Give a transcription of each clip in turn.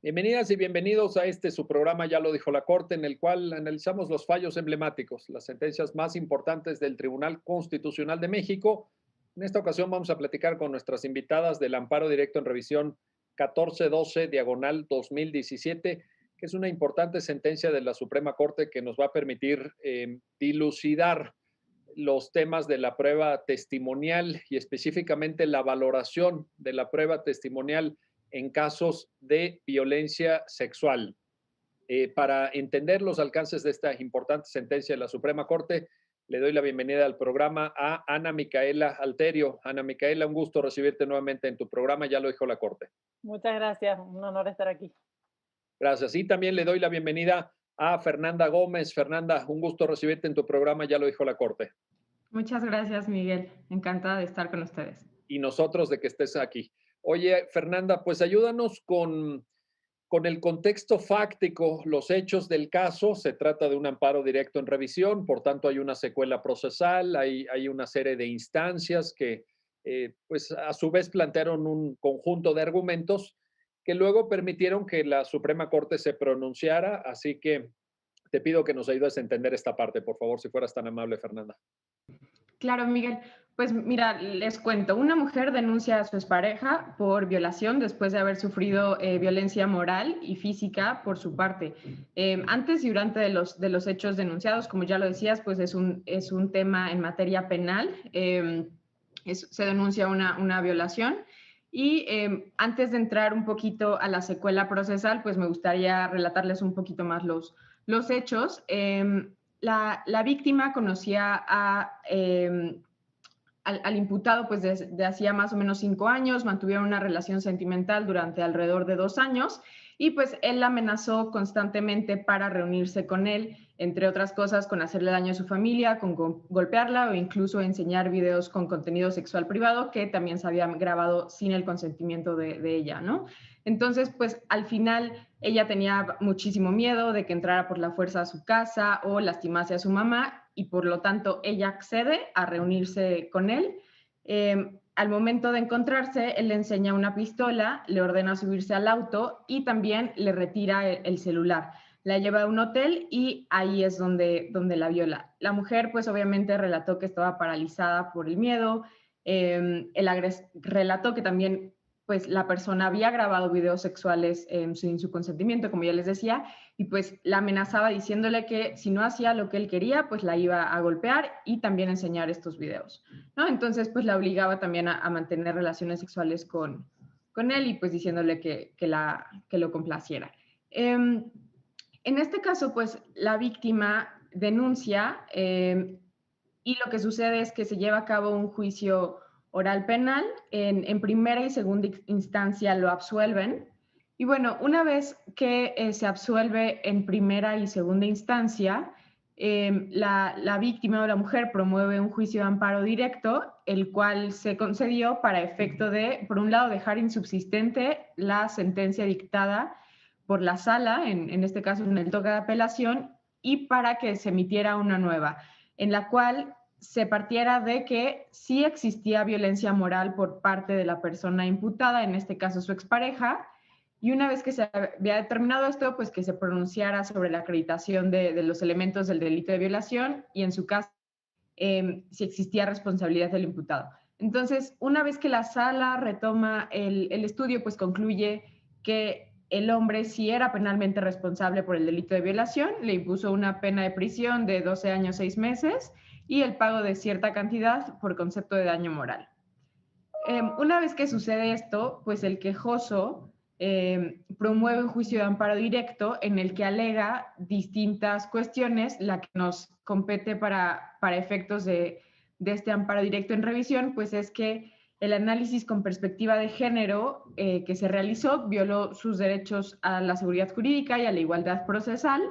Bienvenidas y bienvenidos a este su programa Ya lo dijo la Corte, en el cual analizamos los fallos emblemáticos, las sentencias más importantes del Tribunal Constitucional de México. En esta ocasión vamos a platicar con nuestras invitadas del amparo directo en revisión 1412 diagonal 2017, que es una importante sentencia de la Suprema Corte que nos va a permitir dilucidar los temas de la prueba testimonial y específicamente la valoración de la prueba testimonial en casos de violencia sexual. Para entender los alcances de esta importante sentencia de la Suprema Corte, le doy la bienvenida al programa a Ana Micaela Alterio. Ana Micaela, un gusto recibirte nuevamente en tu programa, ya lo dijo la Corte. Muchas gracias, un honor estar aquí. Gracias. Y también le doy la bienvenida a Fernanda Gómez. Fernanda, un gusto recibirte en tu programa, ya lo dijo la Corte. Muchas gracias, Miguel. Encantada de estar con ustedes. Y nosotros de que estés aquí. Oye, Fernanda, pues ayúdanos con el contexto fáctico, los hechos del caso. Se trata de un amparo directo en revisión, por tanto hay una secuela procesal, hay una serie de instancias que pues a su vez plantearon un conjunto de argumentos que luego permitieron que la Suprema Corte se pronunciara, así que te pido que nos ayudes a entender esta parte, por favor, si fueras tan amable, Fernanda. Claro, Miguel. Pues mira, les cuento, una mujer denuncia a su expareja por violación después de haber sufrido violencia moral y física por su parte. Antes y durante de los hechos denunciados, como ya lo decías, pues es un tema en materia penal. Se denuncia una violación. Y antes de entrar un poquito a la secuela procesal, pues me gustaría relatarles un poquito más los hechos. La víctima conocía al imputado pues de hacía más o menos 5 años, mantuvieron una relación sentimental durante alrededor de 2 años y pues él la amenazó constantemente para reunirse con él, entre otras cosas con hacerle daño a su familia, con golpearla o incluso enseñar videos con contenido sexual privado que también se habían grabado sin el consentimiento de ella, ¿no? Entonces, pues al final ella tenía muchísimo miedo de que entrara por la fuerza a su casa o lastimase a su mamá y por lo tanto ella accede a reunirse con él. Al momento de encontrarse, él le enseña una pistola, le ordena subirse al auto y también le retira el celular. La lleva a un hotel y ahí es donde la viola. La mujer pues obviamente relató que estaba paralizada por el miedo, relató que también pues la persona había grabado videos sexuales sin su consentimiento, como ya les decía, y pues la amenazaba diciéndole que si no hacía lo que él quería, pues la iba a golpear y también enseñar estos videos, ¿no? Entonces pues la obligaba también a mantener relaciones sexuales con él y pues diciéndole que lo complaciera. En este caso pues la víctima denuncia y lo que sucede es que se lleva a cabo un juicio oral penal, en primera y segunda instancia lo absuelven. Y bueno, una vez que se absuelve en primera y segunda instancia, la víctima o la mujer promueve un juicio de amparo directo, el cual se concedió para efecto de, por un lado, dejar insubsistente la sentencia dictada por la sala, en este caso en el toque de apelación, y para que se emitiera una nueva, en la cual se partiera de que sí existía violencia moral por parte de la persona imputada, en este caso su expareja, y una vez que se había determinado esto, pues que se pronunciara sobre la acreditación de los elementos del delito de violación y en su caso, si existía responsabilidad del imputado. Entonces, una vez que la sala retoma el estudio, pues concluye que el hombre sí era penalmente responsable por el delito de violación, le impuso una pena de prisión de 12 años, 6 meses y el pago de cierta cantidad por concepto de daño moral. Una vez que sucede esto, pues el quejoso promueve un juicio de amparo directo en el que alega distintas cuestiones, la que nos compete para efectos de este amparo directo en revisión, pues es que el análisis con perspectiva de género que se realizó violó sus derechos a la seguridad jurídica y a la igualdad procesal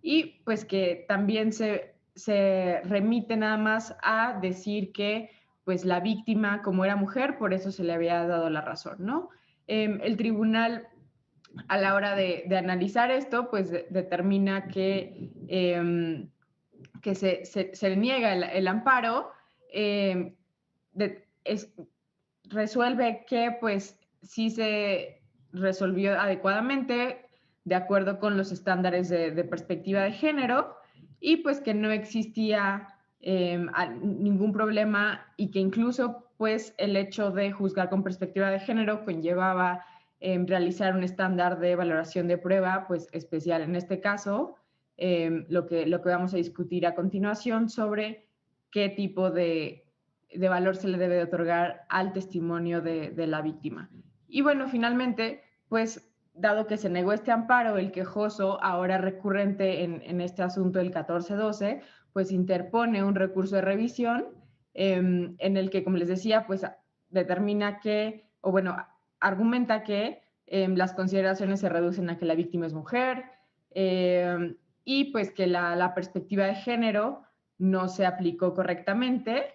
y pues que también se remite nada más a decir que pues la víctima, como era mujer, por eso se le había dado la razón, ¿no? El tribunal, a la hora de analizar esto, pues determina que se niega el amparo, resuelve que pues sí se resolvió adecuadamente de acuerdo con los estándares de perspectiva de género y pues que no existía ningún problema y que incluso pues el hecho de juzgar con perspectiva de género conllevaba realizar un estándar de valoración de prueba pues especial. En este caso, lo que vamos a discutir a continuación sobre qué tipo de valor se le debe de otorgar al testimonio de la víctima. Y bueno, finalmente, pues dado que se negó este amparo, el quejoso, ahora recurrente en este asunto del 1412, pues interpone un recurso de revisión en el que, como les decía, pues determina que, o bueno, argumenta que las consideraciones se reducen a que la víctima es mujer y pues que la perspectiva de género no se aplicó correctamente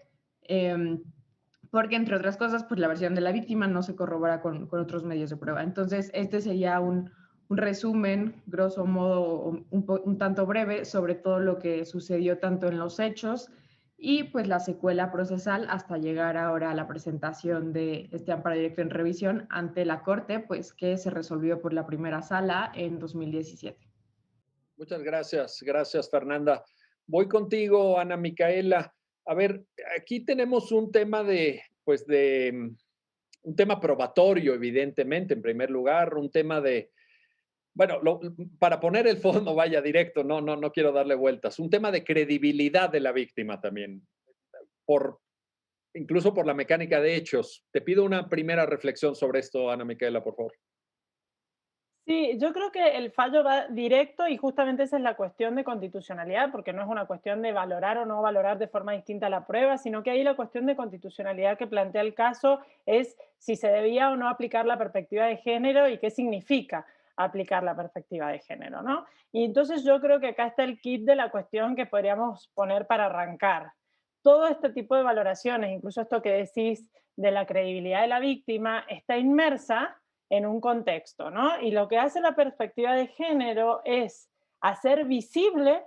porque, entre otras cosas, pues la versión de la víctima no se corrobora con otros medios de prueba. Entonces, este sería un resumen, grosso modo, un tanto breve, sobre todo lo que sucedió tanto en los hechos y pues la secuela procesal hasta llegar ahora a la presentación de este amparo directo en revisión ante la Corte, pues que se resolvió por la primera sala en 2017. Muchas gracias, gracias Fernanda. Voy contigo, Ana Micaela. A ver, aquí tenemos un tema un tema probatorio, evidentemente, en primer lugar, un tema bueno, para poner el fondo, vaya, directo, no quiero darle vueltas, un tema de credibilidad de la víctima también, por, incluso por la mecánica de hechos. Te pido una primera reflexión sobre esto, Ana Micaela, por favor. Sí, yo creo que el fallo va directo y justamente esa es la cuestión de constitucionalidad, porque no es una cuestión de valorar o no valorar de forma distinta la prueba, sino que ahí la cuestión de constitucionalidad que plantea el caso es si se debía o no aplicar la perspectiva de género y qué significa aplicar la perspectiva de género, ¿no? Y entonces yo creo que acá está el kit de la cuestión que podríamos poner para arrancar. Todo este tipo de valoraciones, incluso esto que decís de la credibilidad de la víctima, está inmersa en un contexto, ¿no? Y lo que hace la perspectiva de género es hacer visible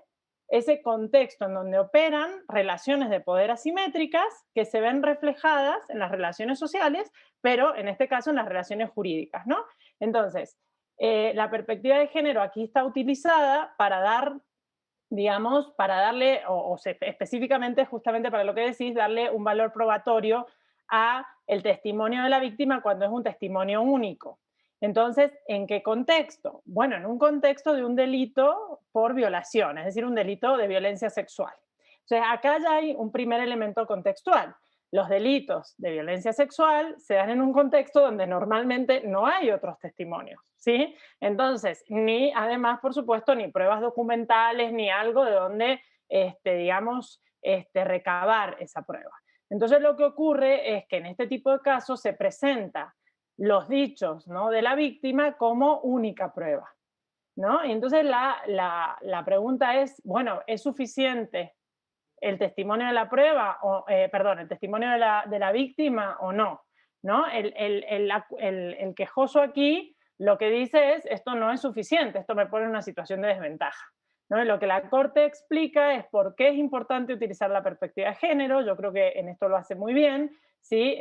ese contexto en donde operan relaciones de poder asimétricas que se ven reflejadas en las relaciones sociales, pero en este caso en las relaciones jurídicas, ¿no? Entonces, la perspectiva de género aquí está utilizada para dar, digamos, para darle, específicamente, justamente para lo que decís, darle un valor probatorio a el testimonio de la víctima cuando es un testimonio único. Entonces, ¿en qué contexto? Bueno, en un contexto de un delito por violación, es decir, un delito de violencia sexual. Entonces, acá ya hay un primer elemento contextual. Los delitos de violencia sexual se dan en un contexto donde normalmente no hay otros testimonios, ¿sí? Entonces, ni además, por supuesto, ni pruebas documentales, ni algo de donde, digamos, recabar esa prueba. Entonces, lo que ocurre es que en este tipo de casos se presenta los dichos, ¿no?, de la víctima como única prueba, ¿no? Y entonces la pregunta es, bueno, ¿es suficiente el testimonio de la prueba, perdón, el testimonio de la víctima o no? ¿No? El quejoso aquí lo que dice es, esto no es suficiente, esto me pone en una situación de desventaja, ¿no? Y lo que la Corte explica es por qué es importante utilizar la perspectiva de género. Yo creo que en esto lo hace muy bien. ¿Sí?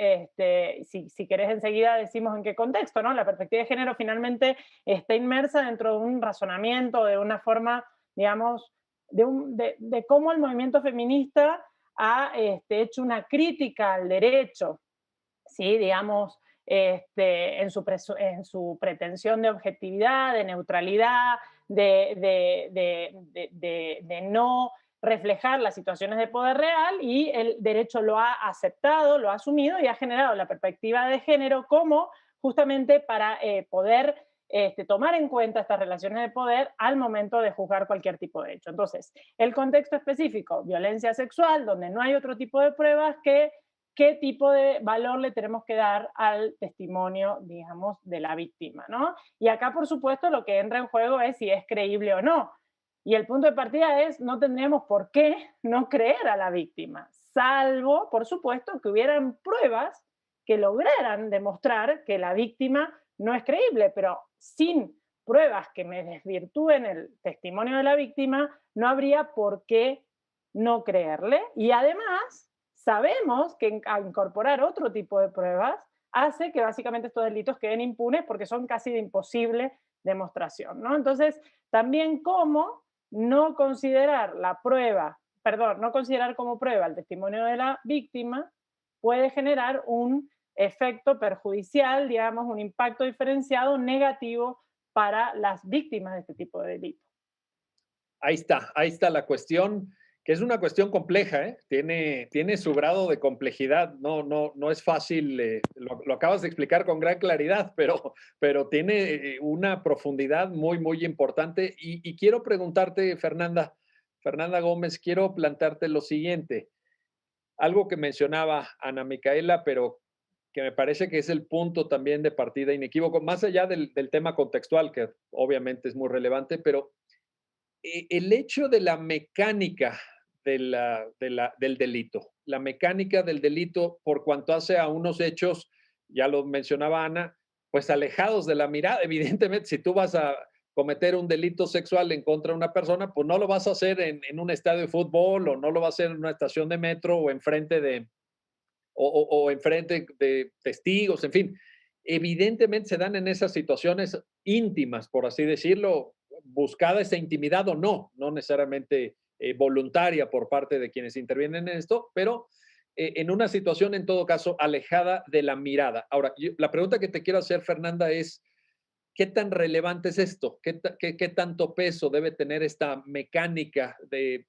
Si querés enseguida decimos en qué contexto, ¿no? La perspectiva de género finalmente está inmersa dentro de un razonamiento, de una forma, digamos, de cómo el movimiento feminista ha hecho una crítica al derecho, ¿sí? Digamos, en su pretensión de objetividad, de neutralidad, de no reflejar las situaciones de poder real, y el derecho lo ha aceptado, lo ha asumido y ha generado la perspectiva de género como justamente para poder tomar en cuenta estas relaciones de poder al momento de juzgar cualquier tipo de hecho. Entonces, el contexto específico, violencia sexual, donde no hay otro tipo de pruebas, qué tipo de valor le tenemos que dar al testimonio, digamos, de la víctima, ¿no? Y acá, por supuesto, lo que entra en juego es si es creíble o no. Y el punto de partida es, no tendríamos por qué no creer a la víctima, salvo, por supuesto, que hubieran pruebas que lograran demostrar que la víctima no es creíble, pero sin pruebas que me desvirtúen el testimonio de la víctima, no habría por qué no creerle. Y además, sabemos que a incorporar otro tipo de pruebas hace que básicamente estos delitos queden impunes porque son casi de imposible demostración, ¿no? Entonces, también cómo no considerar la prueba, perdón, no considerar como prueba el testimonio de la víctima puede generar un efecto perjudicial, digamos, un impacto diferenciado negativo para las víctimas de este tipo de delitos. Ahí está la cuestión, que es una cuestión compleja, ¿eh? Tiene su grado de complejidad, no es fácil, lo acabas de explicar con gran claridad, pero tiene una profundidad muy importante. Y quiero preguntarte, Fernanda Gómez, quiero plantearte lo siguiente, algo que mencionaba Ana Micaela, pero que me parece que es el punto también de partida inequívoco, más allá del tema contextual, que obviamente es muy relevante, pero el hecho de la mecánica del delito, la mecánica del delito por cuanto hace a unos hechos, ya lo mencionaba Ana, pues alejados de la mirada. Evidentemente, si tú vas a cometer un delito sexual en contra de una persona, pues no lo vas a hacer en un estadio de fútbol o no lo vas a hacer en una estación de metro o enfrente o enfrente de testigos, en fin. Evidentemente se dan en esas situaciones íntimas, por así decirlo, buscada esa intimidad o no necesariamente voluntaria por parte de quienes intervienen en esto, pero en una situación en todo caso alejada de la mirada. Ahora, la pregunta que te quiero hacer, Fernanda, es, ¿qué tan relevante es esto? ¿Qué tanto peso debe tener esta mecánica de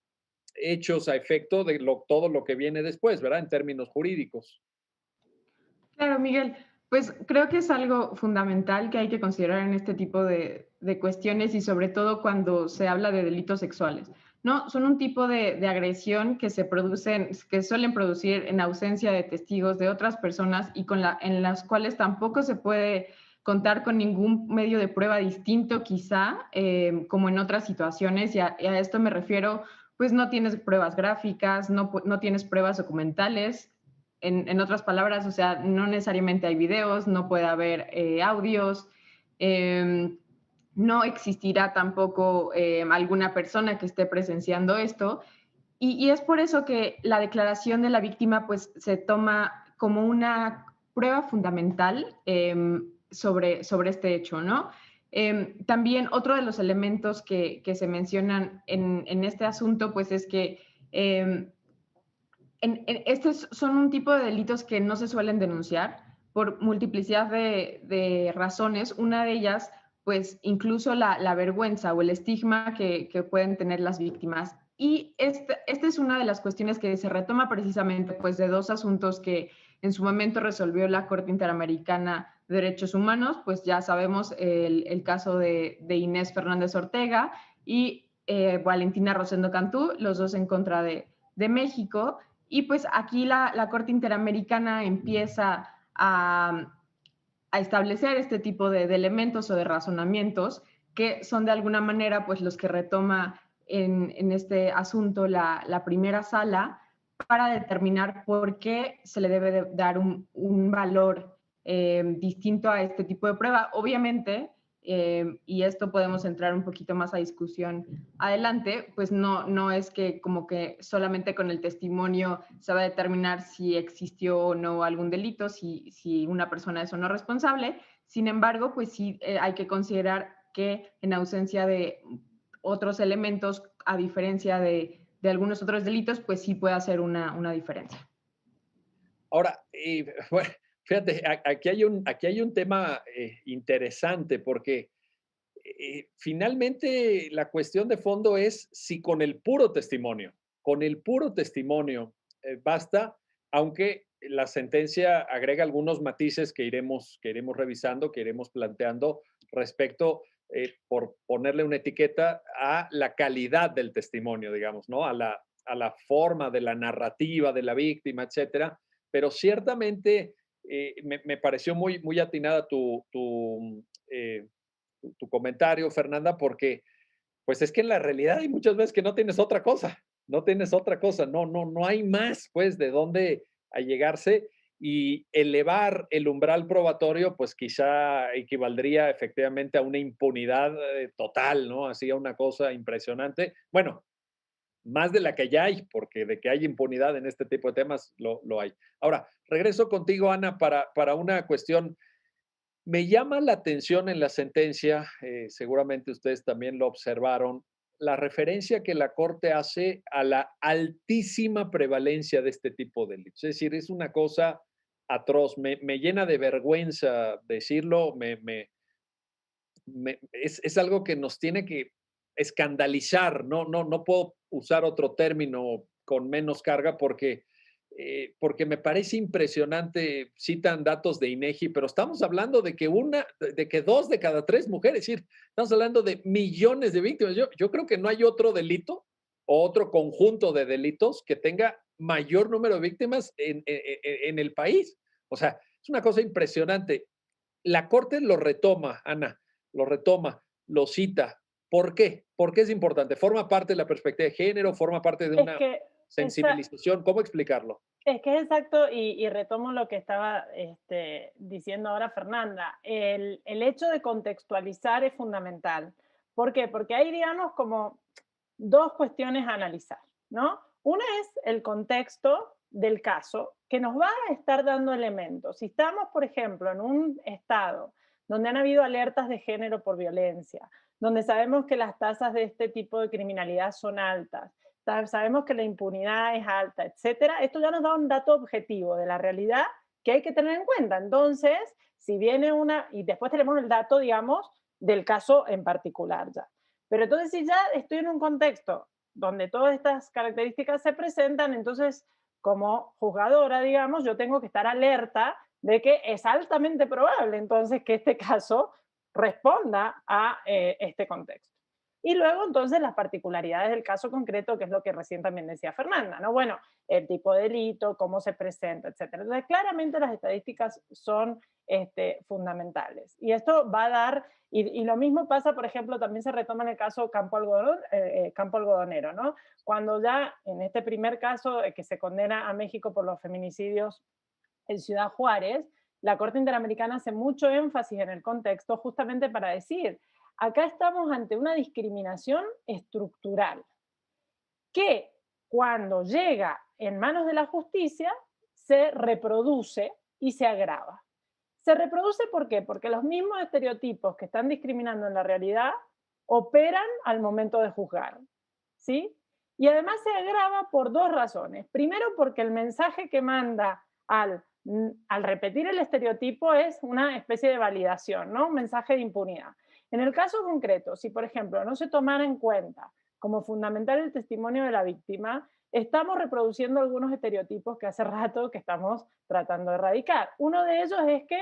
hechos a efecto de todo lo que viene después, ¿verdad? En términos jurídicos. Claro, Miguel, pues creo que es algo fundamental que hay que considerar en este tipo de cuestiones y sobre todo cuando se habla de delitos sexuales. No, son un tipo de agresión que se producen, que suelen producir en ausencia de testigos de otras personas y en las cuales tampoco se puede contar con ningún medio de prueba distinto quizá, como en otras situaciones, y a esto me refiero, pues no tienes pruebas gráficas, no tienes pruebas documentales, en otras palabras, o sea, no necesariamente hay videos, no puede haber audios, no existirá tampoco alguna persona que esté presenciando esto. Y es por eso que la declaración de la víctima pues se toma como una prueba fundamental sobre este hecho, ¿no? También otro de los elementos que se mencionan en este asunto pues es que estos son un tipo de delitos que no se suelen denunciar por multiplicidad de razones. Una de ellas, pues incluso la vergüenza o el estigma que pueden tener las víctimas. Y esta es una de las cuestiones que se retoma precisamente pues, de dos asuntos que en su momento resolvió la Corte Interamericana de Derechos Humanos, pues ya sabemos el caso de Inés Fernández Ortega y Valentina Rosendo Cantú, los dos en contra de México. Y pues aquí la Corte Interamericana empieza a establecer este tipo de elementos o de razonamientos que son de alguna manera pues los que retoma en este asunto la primera sala para determinar por qué se le debe de dar un valor distinto a este tipo de prueba. Obviamente, y esto podemos entrar un poquito más a discusión adelante, pues no es que como que solamente con el testimonio se va a determinar si existió o no algún delito, si una persona es o no responsable. Sin embargo, pues sí hay que considerar que en ausencia de otros elementos, a diferencia de algunos otros delitos, pues sí puede hacer una diferencia. Ahora, bueno, fíjate, aquí hay un tema interesante porque finalmente la cuestión de fondo es si con el puro testimonio basta, aunque la sentencia agrega algunos matices que iremos revisando, que iremos planteando respecto, por ponerle una etiqueta, a la calidad del testimonio, digamos, ¿no? A la forma de la narrativa de la víctima, etcétera. Pero ciertamente me pareció muy atinada tu comentario, Fernanda, porque pues es que en la realidad hay muchas veces que no tienes otra cosa, no hay más, pues, de dónde allegarse y elevar el umbral probatorio, pues quizá equivaldría efectivamente a una impunidad total, ¿no? Así a una cosa impresionante. Bueno, más de la que ya hay, porque de que hay impunidad en este tipo de temas, lo hay. Ahora, regreso contigo, Ana, para una cuestión. Me llama la atención en la sentencia, seguramente ustedes también lo observaron, la referencia que la Corte hace a la altísima prevalencia de este tipo de delitos. Es decir, es una cosa atroz, me llena de vergüenza decirlo, es algo que nos tiene que escandalizar, no puedo usar otro término con menos carga porque me parece impresionante, citan datos de INEGI, pero estamos hablando de que 2 de cada 3 mujeres, es decir, estamos hablando de millones de víctimas. Yo creo que no hay otro delito o otro conjunto de delitos que tenga mayor número de víctimas en el país. O sea, es una cosa impresionante. La Corte lo retoma, Ana, lo retoma, lo cita. ¿Por qué? ¿Por qué es importante? ¿Forma parte de la perspectiva de género? ¿Forma parte de Es una que esa, sensibilización? ¿Cómo explicarlo? es que es exacto, y retomo lo que estaba diciendo ahora Fernanda. El hecho de contextualizar es fundamental. ¿Por qué? Porque hay, digamos, como dos cuestiones a analizar, ¿no? Una es el contexto del caso, que nos va a estar dando elementos. Si estamos, por ejemplo, en un estado donde han habido alertas de género por violencia, donde sabemos que las tasas de este tipo de criminalidad son altas, sabemos que la impunidad es alta, etcétera, esto ya nos da un dato objetivo de la realidad que hay que tener en cuenta. Entonces, si viene una, y después tenemos el dato, digamos, del caso en particular ya. Pero entonces, si ya estoy en un contexto donde todas estas características se presentan, entonces, como juzgadora, digamos, yo tengo que estar alerta de que es altamente probable entonces que este caso responda a este contexto. Y luego, entonces, las particularidades del caso concreto, que es lo que recién también decía Fernanda, ¿no? Bueno, el tipo de delito, cómo se presenta, etcétera. Entonces, claramente las estadísticas son fundamentales. Y esto va a dar, y lo mismo pasa, por ejemplo, también se retoma en el caso Campo Algodonero, ¿no? Cuando ya en este primer caso que se condena a México por los feminicidios en Ciudad Juárez, la Corte Interamericana hace mucho énfasis en el contexto justamente para decir, acá estamos ante una discriminación estructural que cuando llega en manos de la justicia se reproduce y se agrava. Se reproduce ¿por qué? Porque los mismos estereotipos que están discriminando en la realidad operan al momento de juzgar, ¿sí? Y además se agrava por dos razones. Primero, porque el mensaje que manda al repetir el estereotipo es una especie de validación, ¿no? Un mensaje de impunidad. En el caso concreto, si por ejemplo no se tomara en cuenta como fundamental el testimonio de la víctima, estamos reproduciendo algunos estereotipos que hace rato que estamos tratando de erradicar. Uno de ellos es que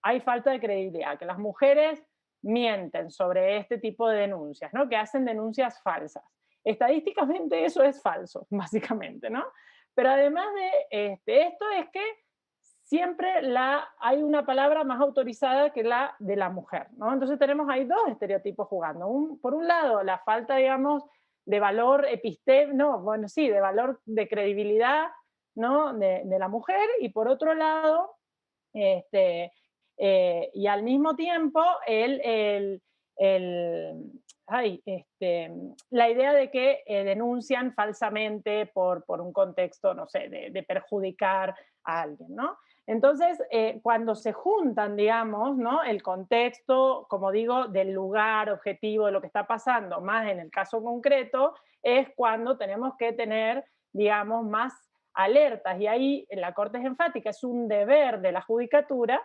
hay falta de credibilidad, que las mujeres mienten sobre este tipo de denuncias, ¿no? Que hacen denuncias falsas. Estadísticamente eso es falso, básicamente, ¿no? Pero además de esto es que siempre hay una palabra más autorizada que la de la mujer, ¿no? Entonces tenemos ahí dos estereotipos jugando. Por un lado, la falta, digamos, de valor no, bueno, sí, de valor de credibilidad, ¿no? De la mujer, y por otro lado, y al mismo tiempo, el, ay, la idea de que denuncian falsamente por un contexto, no sé, de perjudicar a alguien, ¿no? Entonces, cuando se juntan, digamos, ¿no? El contexto, como digo, del lugar objetivo de lo que está pasando, más en el caso concreto, es cuando tenemos que tener, digamos, más alertas. Y ahí la Corte es enfática, es un deber de la judicatura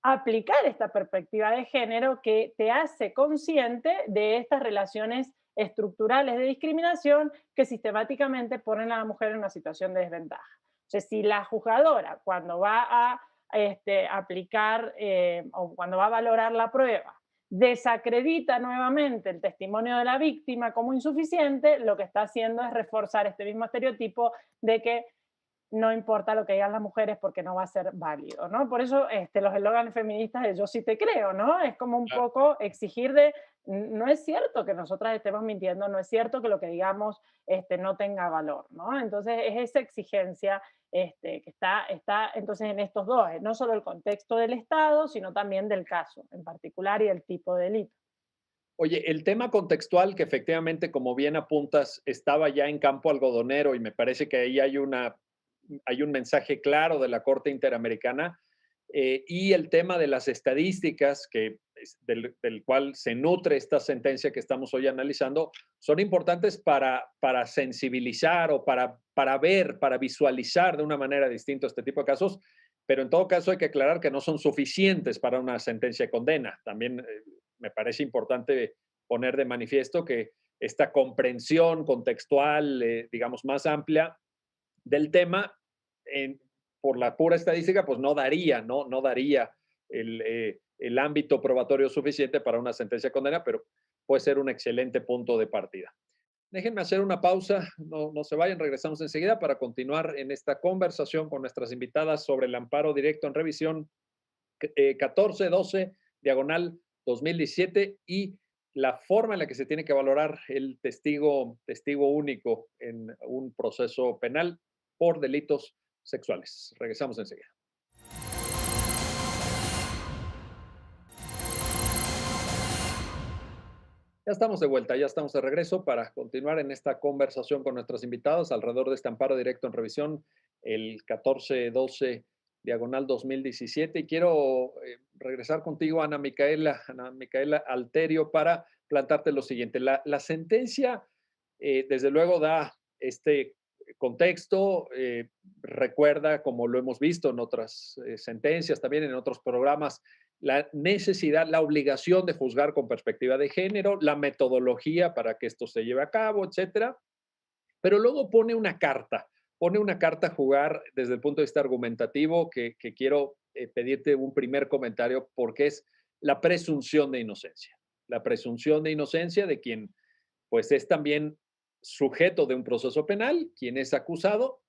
aplicar esta perspectiva de género que te hace consciente de estas relaciones estructurales de discriminación que sistemáticamente ponen a la mujer en una situación de desventaja. O sea, si la juzgadora cuando va a aplicar o cuando va a valorar la prueba desacredita nuevamente el testimonio de la víctima como insuficiente, lo que está haciendo es reforzar este mismo estereotipo de que no importa lo que digan las mujeres porque no va a ser válido, ¿no? Por eso los eslóganes feministas de yo sí te creo, ¿no? Es como un poco exigir no es cierto que nosotras estemos mintiendo, no es cierto que lo que digamos no tenga valor, ¿no? Entonces es esa exigencia que está entonces en estos dos, no solo el contexto del Estado, sino también del caso en particular y el tipo de delito. Oye, el tema contextual que efectivamente, como bien apuntas, estaba ya en campo algodonero y me parece que ahí hay un mensaje claro de la Corte Interamericana, y el tema de las estadísticas del cual se nutre esta sentencia que estamos hoy analizando, son importantes para sensibilizar o para ver, para visualizar de una manera distinta este tipo de casos, pero en todo caso hay que aclarar que no son suficientes para una sentencia de condena. También me parece importante poner de manifiesto que esta comprensión contextual, digamos, más amplia del tema, en, por la pura estadística, pues no daría el ámbito probatorio suficiente para una sentencia de condena, pero puede ser un excelente punto de partida. Déjenme hacer una pausa, no se vayan, regresamos enseguida para continuar en esta conversación con nuestras invitadas sobre el amparo directo en revisión 1412, diagonal 2017, y la forma en la que se tiene que valorar el testigo único en un proceso penal por delitos sexuales. Regresamos enseguida. Ya estamos de vuelta, ya estamos de regreso para continuar en esta conversación con nuestras invitadas alrededor de este amparo directo en revisión, el 1412 diagonal 2017. Y quiero regresar contigo, Ana Micaela Alterio, para plantarte lo siguiente. La sentencia, desde luego, da este contexto, recuerda, como lo hemos visto en otras sentencias, también en otros programas, la necesidad, la obligación de juzgar con perspectiva de género, la metodología para que esto se lleve a cabo, etcétera. Pero luego pone una carta a jugar desde el punto de vista argumentativo que quiero pedirte un primer comentario porque es la presunción de inocencia. La presunción de inocencia de quien pues es también sujeto de un proceso penal, quien es acusado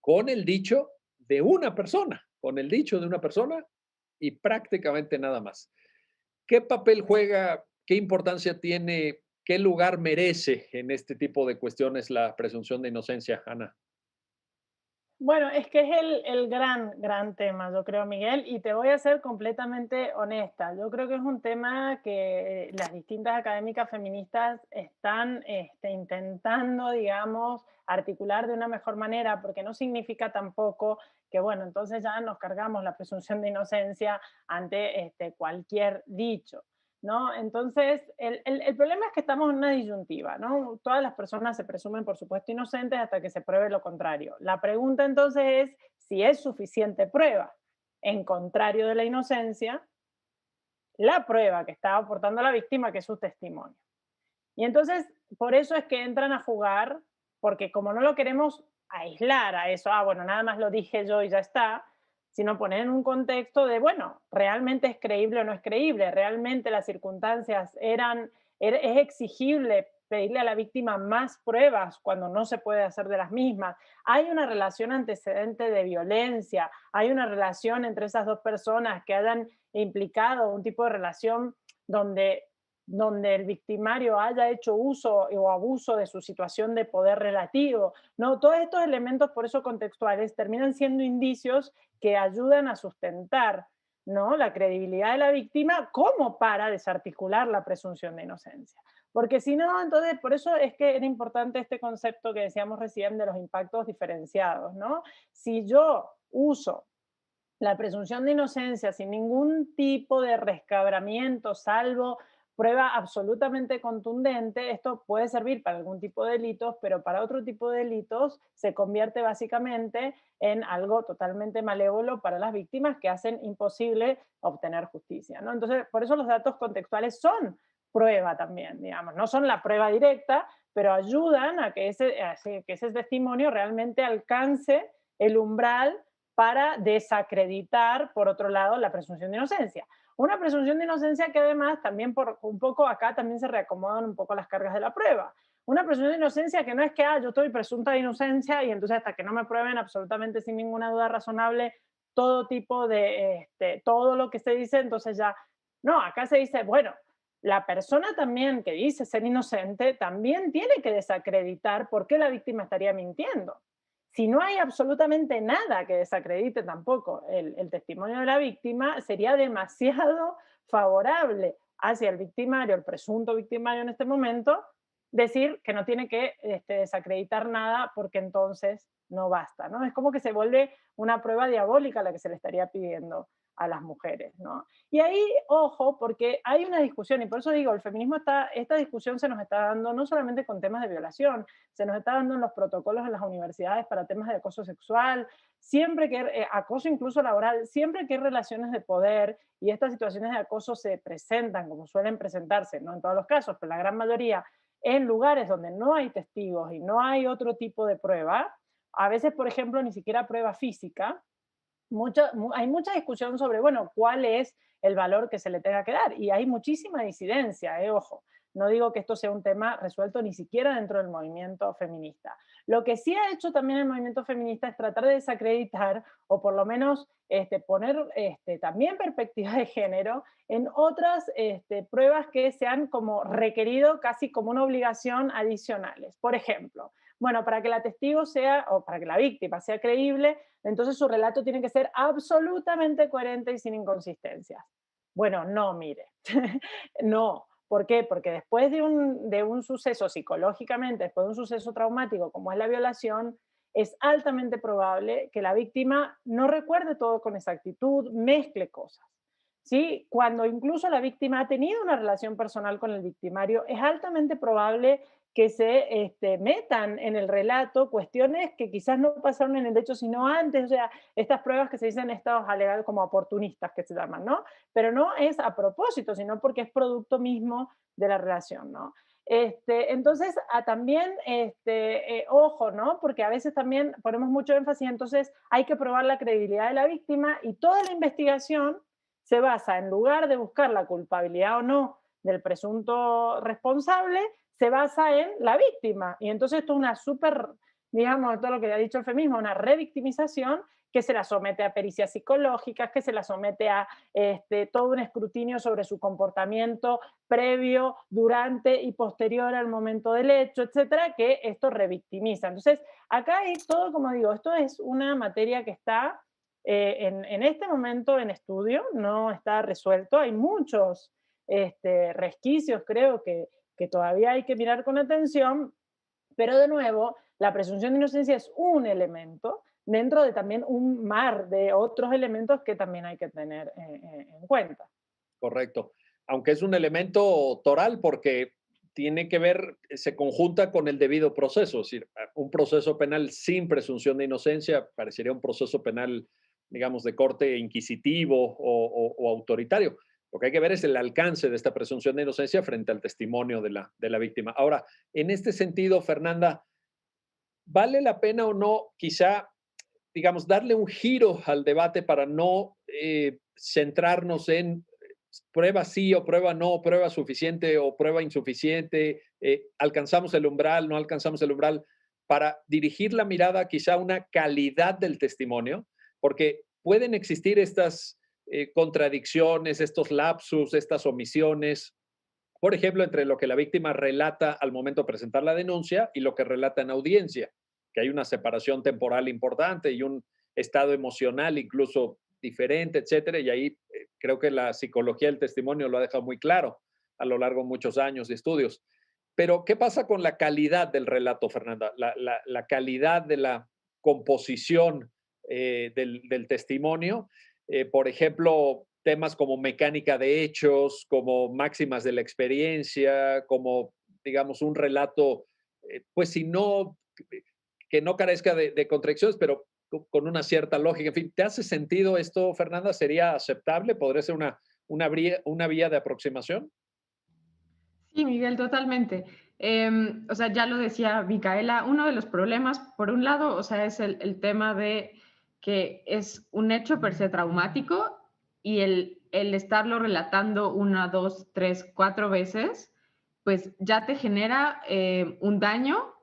con el dicho de una persona, con el dicho de una persona y prácticamente nada más. ¿Qué papel juega, qué importancia tiene, qué lugar merece en este tipo de cuestiones la presunción de inocencia, Ana? Bueno, es que es el gran tema, yo creo, Miguel, y te voy a ser completamente honesta. Yo creo que es un tema que las distintas académicas feministas están intentando, digamos, articular de una mejor manera, porque no significa tampoco que, bueno, entonces ya nos cargamos la presunción de inocencia ante cualquier dicho. ¿No? Entonces, el problema es que estamos en una disyuntiva, ¿no? Todas las personas se presumen, por supuesto, inocentes hasta que se pruebe lo contrario. La pregunta entonces es si es suficiente prueba. En contrario de la inocencia, la prueba que está aportando la víctima, que es su testimonio. Y entonces, por eso es que entran a jugar, porque como no lo queremos aislar a eso, bueno, nada más lo dije yo y ya está, sino poner en un contexto de, bueno, ¿realmente es creíble o no es creíble? ¿Realmente las circunstancias es exigible pedirle a la víctima más pruebas cuando no se puede hacer de las mismas? ¿Hay una relación antecedente de violencia? ¿Hay una relación entre esas dos personas que hayan implicado un tipo de relación donde el victimario haya hecho uso o abuso de su situación de poder relativo? No, todos estos elementos, por eso contextuales, terminan siendo indicios que ayudan a sustentar, ¿no?, la credibilidad de la víctima como para desarticular la presunción de inocencia. Porque si no, entonces, por eso es que era importante este concepto que decíamos recién de los impactos diferenciados, ¿no? Si yo uso la presunción de inocencia sin ningún tipo de rescabramiento, salvo prueba absolutamente contundente, esto puede servir para algún tipo de delitos, pero para otro tipo de delitos se convierte básicamente en algo totalmente malévolo para las víctimas que hacen imposible obtener justicia, ¿no? Entonces, por eso los datos contextuales son prueba también, digamos, no son la prueba directa, pero ayudan a que ese testimonio realmente alcance el umbral para desacreditar, por otro lado, la presunción de inocencia. Una presunción de inocencia que además también por un poco acá también se reacomodan un poco las cargas de la prueba. Una presunción de inocencia que no es que yo estoy presunta de inocencia y entonces hasta que no me prueben absolutamente sin ninguna duda razonable todo tipo de, todo lo que se dice, entonces ya, no, acá se dice, bueno, la persona también que dice ser inocente también tiene que desacreditar por qué la víctima estaría mintiendo. Si no hay absolutamente nada que desacredite tampoco el testimonio de la víctima, sería demasiado favorable hacia el victimario, el presunto victimario en este momento, decir que no tiene que desacreditar nada porque entonces no basta, ¿no? Es como que se vuelve una prueba diabólica la que se le estaría pidiendo a las mujeres, ¿no? Y ahí, ojo, porque hay una discusión, y por eso digo, el feminismo esta discusión se nos está dando no solamente con temas de violación, se nos está dando en los protocolos en las universidades para temas de acoso sexual, siempre que, acoso incluso laboral, siempre que hay relaciones de poder y estas situaciones de acoso se presentan, como suelen presentarse, no en todos los casos, pero la gran mayoría, en lugares donde no hay testigos y no hay otro tipo de prueba, a veces, por ejemplo, ni siquiera prueba física, hay mucha discusión sobre, bueno, cuál es el valor que se le tenga que dar. Y hay muchísima disidencia, ojo. No digo que esto sea un tema resuelto ni siquiera dentro del movimiento feminista. Lo que sí ha hecho también el movimiento feminista es tratar de desacreditar o por lo menos poner también perspectiva de género en otras pruebas que se han como requerido casi como una obligación adicionales. Por ejemplo, bueno, para que la testigo sea, o para que la víctima sea creíble, entonces su relato tiene que ser absolutamente coherente y sin inconsistencias. Bueno, no, mire, no. ¿Por qué? Porque después de un suceso psicológicamente, después de un suceso traumático como es la violación, es altamente probable que la víctima no recuerde todo con exactitud, mezcle cosas. ¿Sí? Cuando incluso la víctima ha tenido una relación personal con el victimario, es altamente probable que se metan en el relato cuestiones que quizás no pasaron en el hecho, sino antes, o sea, estas pruebas que se dicen estados alegados como oportunistas, que se llaman, ¿no? Pero no es a propósito, sino porque es producto mismo de la relación, ¿no? Entonces, también, ojo, ¿no? Porque a veces también ponemos mucho énfasis, entonces hay que probar la credibilidad de la víctima y toda la investigación se basa, en lugar de buscar la culpabilidad o no del presunto responsable, se basa en la víctima. Y entonces esto es una súper, digamos, todo lo que ha dicho el feminismo, una revictimización que se la somete a pericias psicológicas, que se la somete a todo un escrutinio sobre su comportamiento previo, durante y posterior al momento del hecho, etcétera, que esto revictimiza. Entonces, acá hay todo, como digo, esto es una materia que está en este momento en estudio, no está resuelto, hay muchos resquicios, creo que todavía hay que mirar con atención, pero de nuevo, la presunción de inocencia es un elemento dentro de también un mar de otros elementos que también hay que tener en cuenta. Correcto. Aunque es un elemento toral porque tiene que ver, se conjunta con el debido proceso. Es decir, un proceso penal sin presunción de inocencia parecería un proceso penal, digamos, de corte inquisitivo o autoritario. Lo que hay que ver es el alcance de esta presunción de inocencia frente al testimonio de la víctima. Ahora, en este sentido, Fernanda, ¿vale la pena o no quizá, digamos, darle un giro al debate para no centrarnos en prueba sí o prueba no, prueba suficiente o prueba insuficiente, alcanzamos el umbral, no alcanzamos el umbral, para dirigir la mirada quizá a una calidad del testimonio, porque pueden existir estas contradicciones, estos lapsus, estas omisiones, por ejemplo, entre lo que la víctima relata al momento de presentar la denuncia y lo que relata en audiencia, que hay una separación temporal importante y un estado emocional incluso diferente, etcétera, y ahí creo que la psicología del testimonio lo ha dejado muy claro a lo largo de muchos años de estudios. Pero, ¿qué pasa con la calidad del relato, Fernanda? La calidad de la composición del testimonio. Por ejemplo, temas como mecánica de hechos, como máximas de la experiencia, como, digamos, un relato, pues si no, que no carezca de contradicciones, pero con una cierta lógica. En fin, ¿te hace sentido esto, Fernanda? ¿Sería aceptable? ¿Podría ser una vía de aproximación? Sí, Miguel, totalmente. O sea, ya lo decía Micaela, uno de los problemas, por un lado, o sea, es el tema de que es un hecho per se traumático y el estarlo relatando una, dos, tres, cuatro veces, pues ya te genera un daño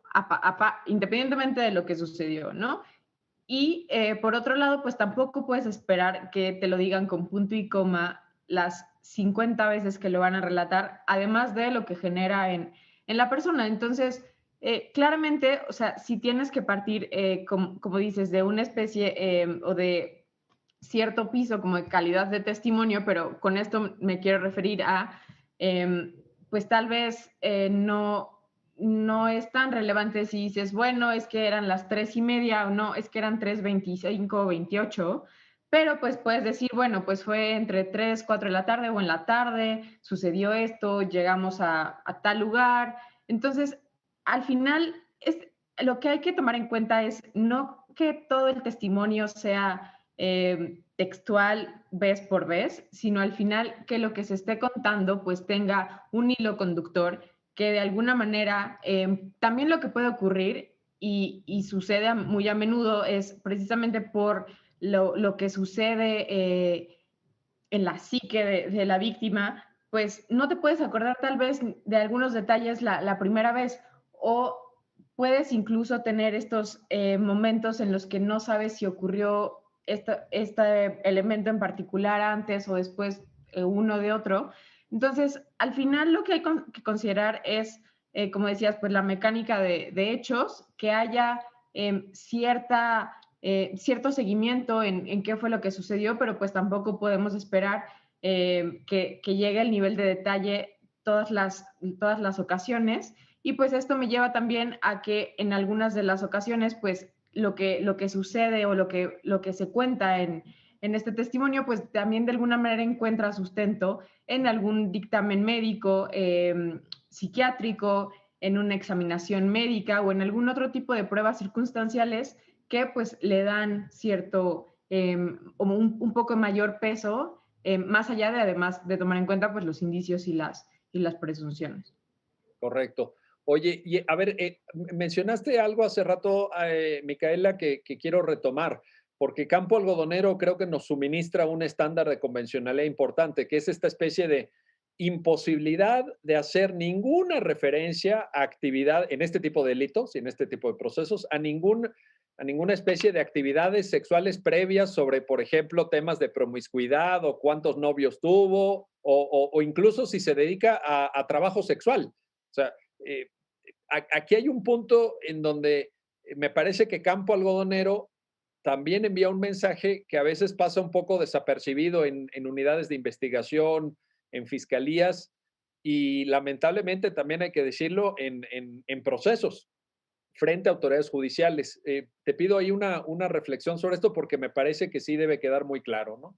independientemente de lo que sucedió, ¿no? Y por otro lado, pues tampoco puedes esperar que te lo digan con punto y coma las 50 veces que lo van a relatar, además de lo que genera en la persona. Entonces, claramente, o sea, si tienes que partir, como dices, de una especie o de cierto piso como de calidad de testimonio, pero con esto me quiero referir a pues tal vez no es tan relevante si dices, bueno, es que eran las 3:30 o no, es que eran 3:25 o 28, pero pues puedes decir, bueno, pues fue entre 3, 4 de la tarde o en la tarde, sucedió esto, llegamos a tal lugar. Entonces, al final, lo que hay que tomar en cuenta es no que todo el testimonio sea textual vez por vez, sino al final que lo que se esté contando pues tenga un hilo conductor que de alguna manera también lo que puede ocurrir y sucede muy a menudo es precisamente por lo que sucede en la psique de la víctima, pues no te puedes acordar tal vez de algunos detalles la primera vez o puedes incluso tener estos momentos en los que no sabes si ocurrió este elemento en particular antes o después uno de otro. Entonces, al final lo que hay que considerar es, como decías, pues la mecánica de hechos, que haya cierto seguimiento en qué fue lo que sucedió, pero pues tampoco podemos esperar que llegue el nivel de detalle todas las ocasiones. Y pues esto me lleva también a que en algunas de las ocasiones, pues lo que sucede o lo que se cuenta en este testimonio, pues también de alguna manera encuentra sustento en algún dictamen médico, psiquiátrico, en una examinación médica o en algún otro tipo de pruebas circunstanciales que pues le dan cierto, como un poco mayor peso, más allá de además de tomar en cuenta pues los indicios y las presunciones. Correcto. Oye, y a ver, mencionaste algo hace rato, Micaela, que quiero retomar, porque Campo Algodonero creo que nos suministra un estándar de convencionalidad importante, que es esta especie de imposibilidad de hacer ninguna referencia a actividad en este tipo de delitos y en este tipo de procesos, a ninguna especie de actividades sexuales previas sobre, por ejemplo, temas de promiscuidad o cuántos novios tuvo, o incluso si se dedica a trabajo sexual. O sea, eh, aquí hay un punto en donde me parece que Campo Algodonero también envía un mensaje que a veces pasa un poco desapercibido en unidades de investigación, en fiscalías y lamentablemente también hay que decirlo en procesos frente a autoridades judiciales. Te pido ahí una reflexión sobre esto porque me parece que sí debe quedar muy claro, ¿no?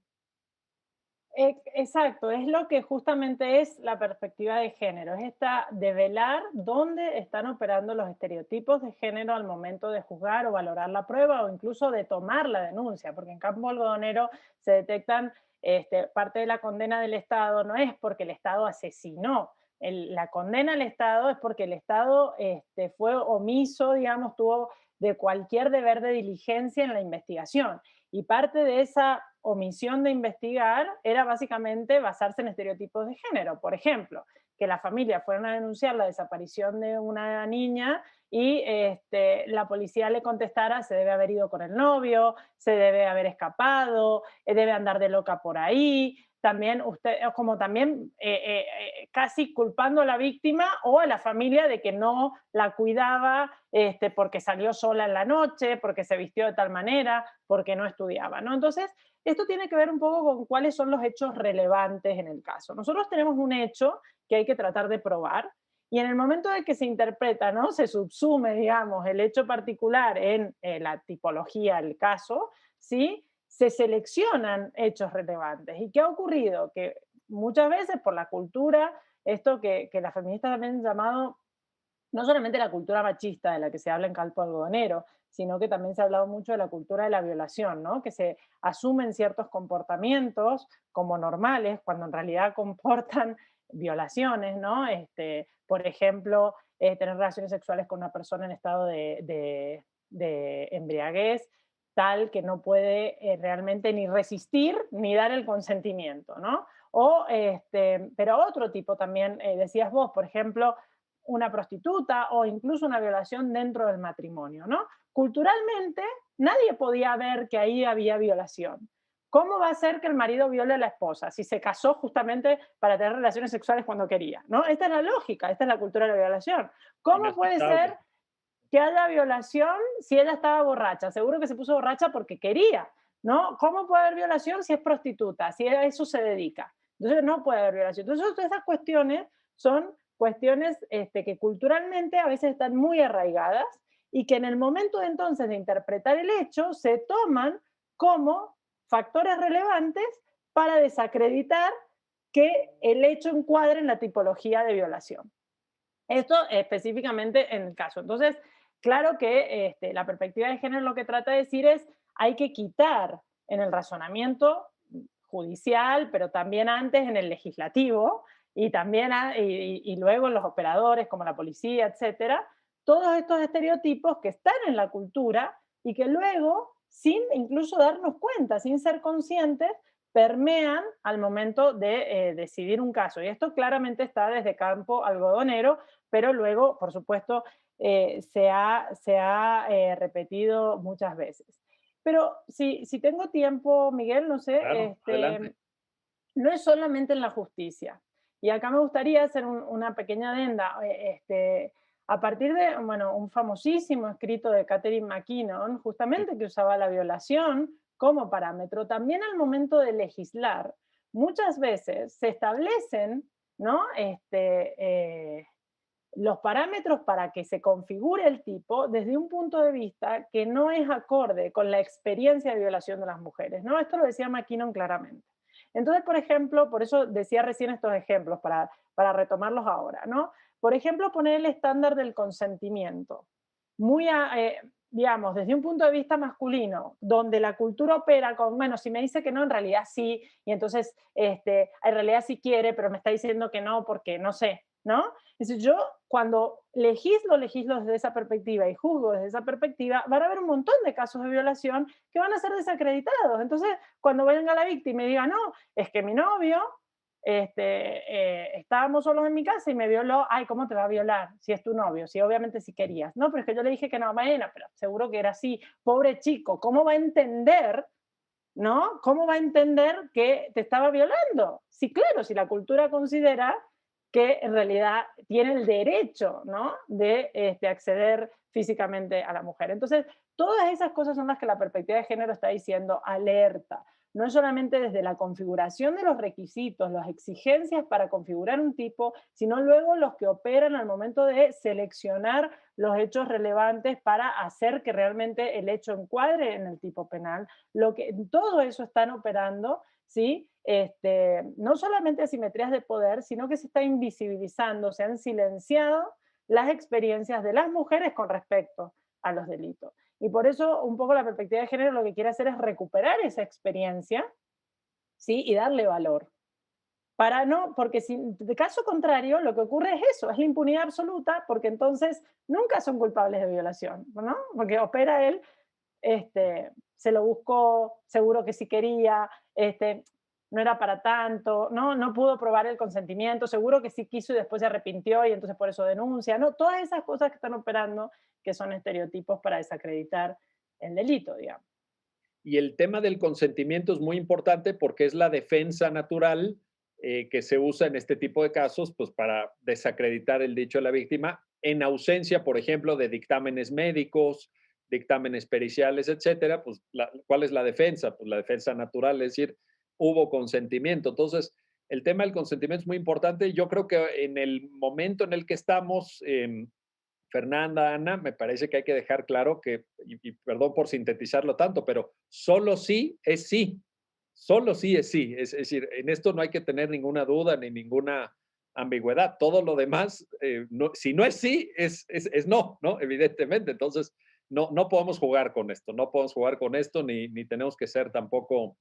Exacto, es lo que justamente es la perspectiva de género, es esta de velar dónde están operando los estereotipos de género al momento de juzgar o valorar la prueba o incluso de tomar la denuncia, porque en Campo Algodonero se detectan parte de la condena del Estado, no es porque el Estado asesinó, la condena al Estado es porque el Estado fue omiso, digamos, tuvo de cualquier deber de diligencia en la investigación. Y parte de esa omisión de investigar era básicamente basarse en estereotipos de género. Por ejemplo, que la familia fueran a denunciar la desaparición de una niña y la policía le contestara se debe haber ido con el novio, se debe haber escapado, debe andar de loca por ahí. También usted, como también casi culpando a la víctima o a la familia de que no la cuidaba porque salió sola en la noche, porque se vistió de tal manera, porque no estudiaba, ¿no? Entonces, esto tiene que ver un poco con cuáles son los hechos relevantes en el caso. Nosotros tenemos un hecho que hay que tratar de probar y en el momento de que se interpreta, ¿no? Se subsume, digamos, el hecho particular en la tipología del caso, ¿sí? Se seleccionan hechos relevantes. ¿Y qué ha ocurrido? Que muchas veces por la cultura, esto que las feministas también han llamado no solamente la cultura machista de la que se habla en Campo Algodonero, sino que también se ha hablado mucho de la cultura de la violación, ¿no? Que se asumen ciertos comportamientos como normales cuando en realidad comportan violaciones, ¿no? Por ejemplo, tener relaciones sexuales con una persona en estado de embriaguez tal que no puede realmente ni resistir ni dar el consentimiento, ¿no? Pero otro tipo también, decías vos, por ejemplo, una prostituta o incluso una violación dentro del matrimonio, ¿no? Culturalmente, nadie podía ver que ahí había violación. ¿Cómo va a ser que el marido viole a la esposa si se casó justamente para tener relaciones sexuales cuando quería? ¿No? Esta es la lógica, esta es la cultura de la violación. ¿Cómo puede ser Inaceptable. que haya violación si ella estaba borracha? Seguro que se puso borracha porque quería, ¿no? ¿Cómo puede haber violación si es prostituta, si a eso se dedica? Entonces no puede haber violación. Entonces todas esas cuestiones son cuestiones que culturalmente a veces están muy arraigadas y que en el momento entonces de interpretar el hecho se toman como factores relevantes para desacreditar que el hecho encuadre en la tipología de violación. Esto específicamente en el caso. Entonces, claro que la perspectiva de género lo que trata de decir es hay que quitar en el razonamiento judicial, pero también antes en el legislativo y también y luego en los operadores como la policía, etcétera, todos estos estereotipos que están en la cultura y que luego, sin incluso darnos cuenta, sin ser conscientes, permean al momento de decidir un caso. Y esto claramente está desde campo algodonero, pero luego, por supuesto, se ha repetido muchas veces. Pero si tengo tiempo, Miguel, no sé, Claro, adelante. no es solamente en la justicia. Y acá me gustaría hacer una pequeña adenda. A partir de, bueno, un famosísimo escrito de Catherine McKinnon, Sí, justamente que usaba la violación como parámetro, también al momento de legislar, muchas veces se establecen, ¿no? Los parámetros para que se configure el tipo desde un punto de vista que no es acorde con la experiencia de violación de las mujeres, ¿no? Esto lo decía McKinnon claramente. Entonces, por ejemplo, por eso decía recién estos ejemplos, para retomarlos ahora, ¿no? Por ejemplo, poner el estándar del consentimiento, muy, digamos, desde un punto de vista masculino, donde la cultura opera con, bueno, si me dice que no, en realidad sí, y entonces, en realidad sí quiere, pero me está diciendo que no porque no sé, ¿no? Entonces yo cuando legislo desde esa perspectiva y juzgo desde esa perspectiva, van a haber un montón de casos de violación que van a ser desacreditados. Entonces, cuando venga la víctima y diga, no, es que mi novio, estábamos solos en mi casa y me violó, ay, ¿cómo te va a violar? Si es tu novio, si obviamente si querías. No, pero es que yo le dije que no, bueno, pero seguro que era así. Pobre chico, ¿cómo va a entender, no? ¿Cómo va a entender que te estaba violando? Sí, claro, si la cultura considera que en realidad tiene el derecho, ¿no? De acceder físicamente a la mujer. Entonces, todas esas cosas son las que la perspectiva de género está diciendo alerta. No es solamente desde la configuración de los requisitos, las exigencias para configurar un tipo, sino luego los que operan al momento de seleccionar los hechos relevantes para hacer que realmente el hecho encuadre en el tipo penal. Todo eso están operando, ¿sí? No solamente asimetrías de poder, sino que se está invisibilizando, se han silenciado las experiencias de las mujeres con respecto a los delitos. Y por eso un poco la perspectiva de género lo que quiere hacer es recuperar esa experiencia, ¿sí? Y darle valor. Para no, porque si, de caso contrario, lo que ocurre es eso, es la impunidad absoluta, porque entonces nunca son culpables de violación, ¿no? Porque opera él, se lo buscó, seguro que sí quería, no era para tanto, ¿no? No pudo probar el consentimiento, seguro que sí quiso y después se arrepintió y entonces por eso denuncia, ¿no? Todas esas cosas que están operando que son estereotipos para desacreditar el delito, digamos. y el tema del consentimiento es muy importante porque es la defensa natural que se usa en este tipo de casos, pues para desacreditar el dicho de la víctima, en ausencia, por ejemplo, de dictámenes médicos, dictámenes periciales, etcétera. Pues, ¿cuál es la defensa? Pues la defensa natural, es decir, hubo consentimiento. Entonces, el tema del consentimiento es muy importante. Yo creo que en el momento en el que estamos, Fernanda, Ana, me parece que hay que dejar claro que, y perdón por sintetizarlo tanto, pero solo sí es sí, solo sí es sí. Es decir, en esto no hay que tener ninguna duda ni ninguna ambigüedad. Todo lo demás, no, si no es sí, es no, ¿no? Evidentemente. Entonces, no podemos jugar con esto, no podemos jugar con esto, ni tenemos que ser tampoco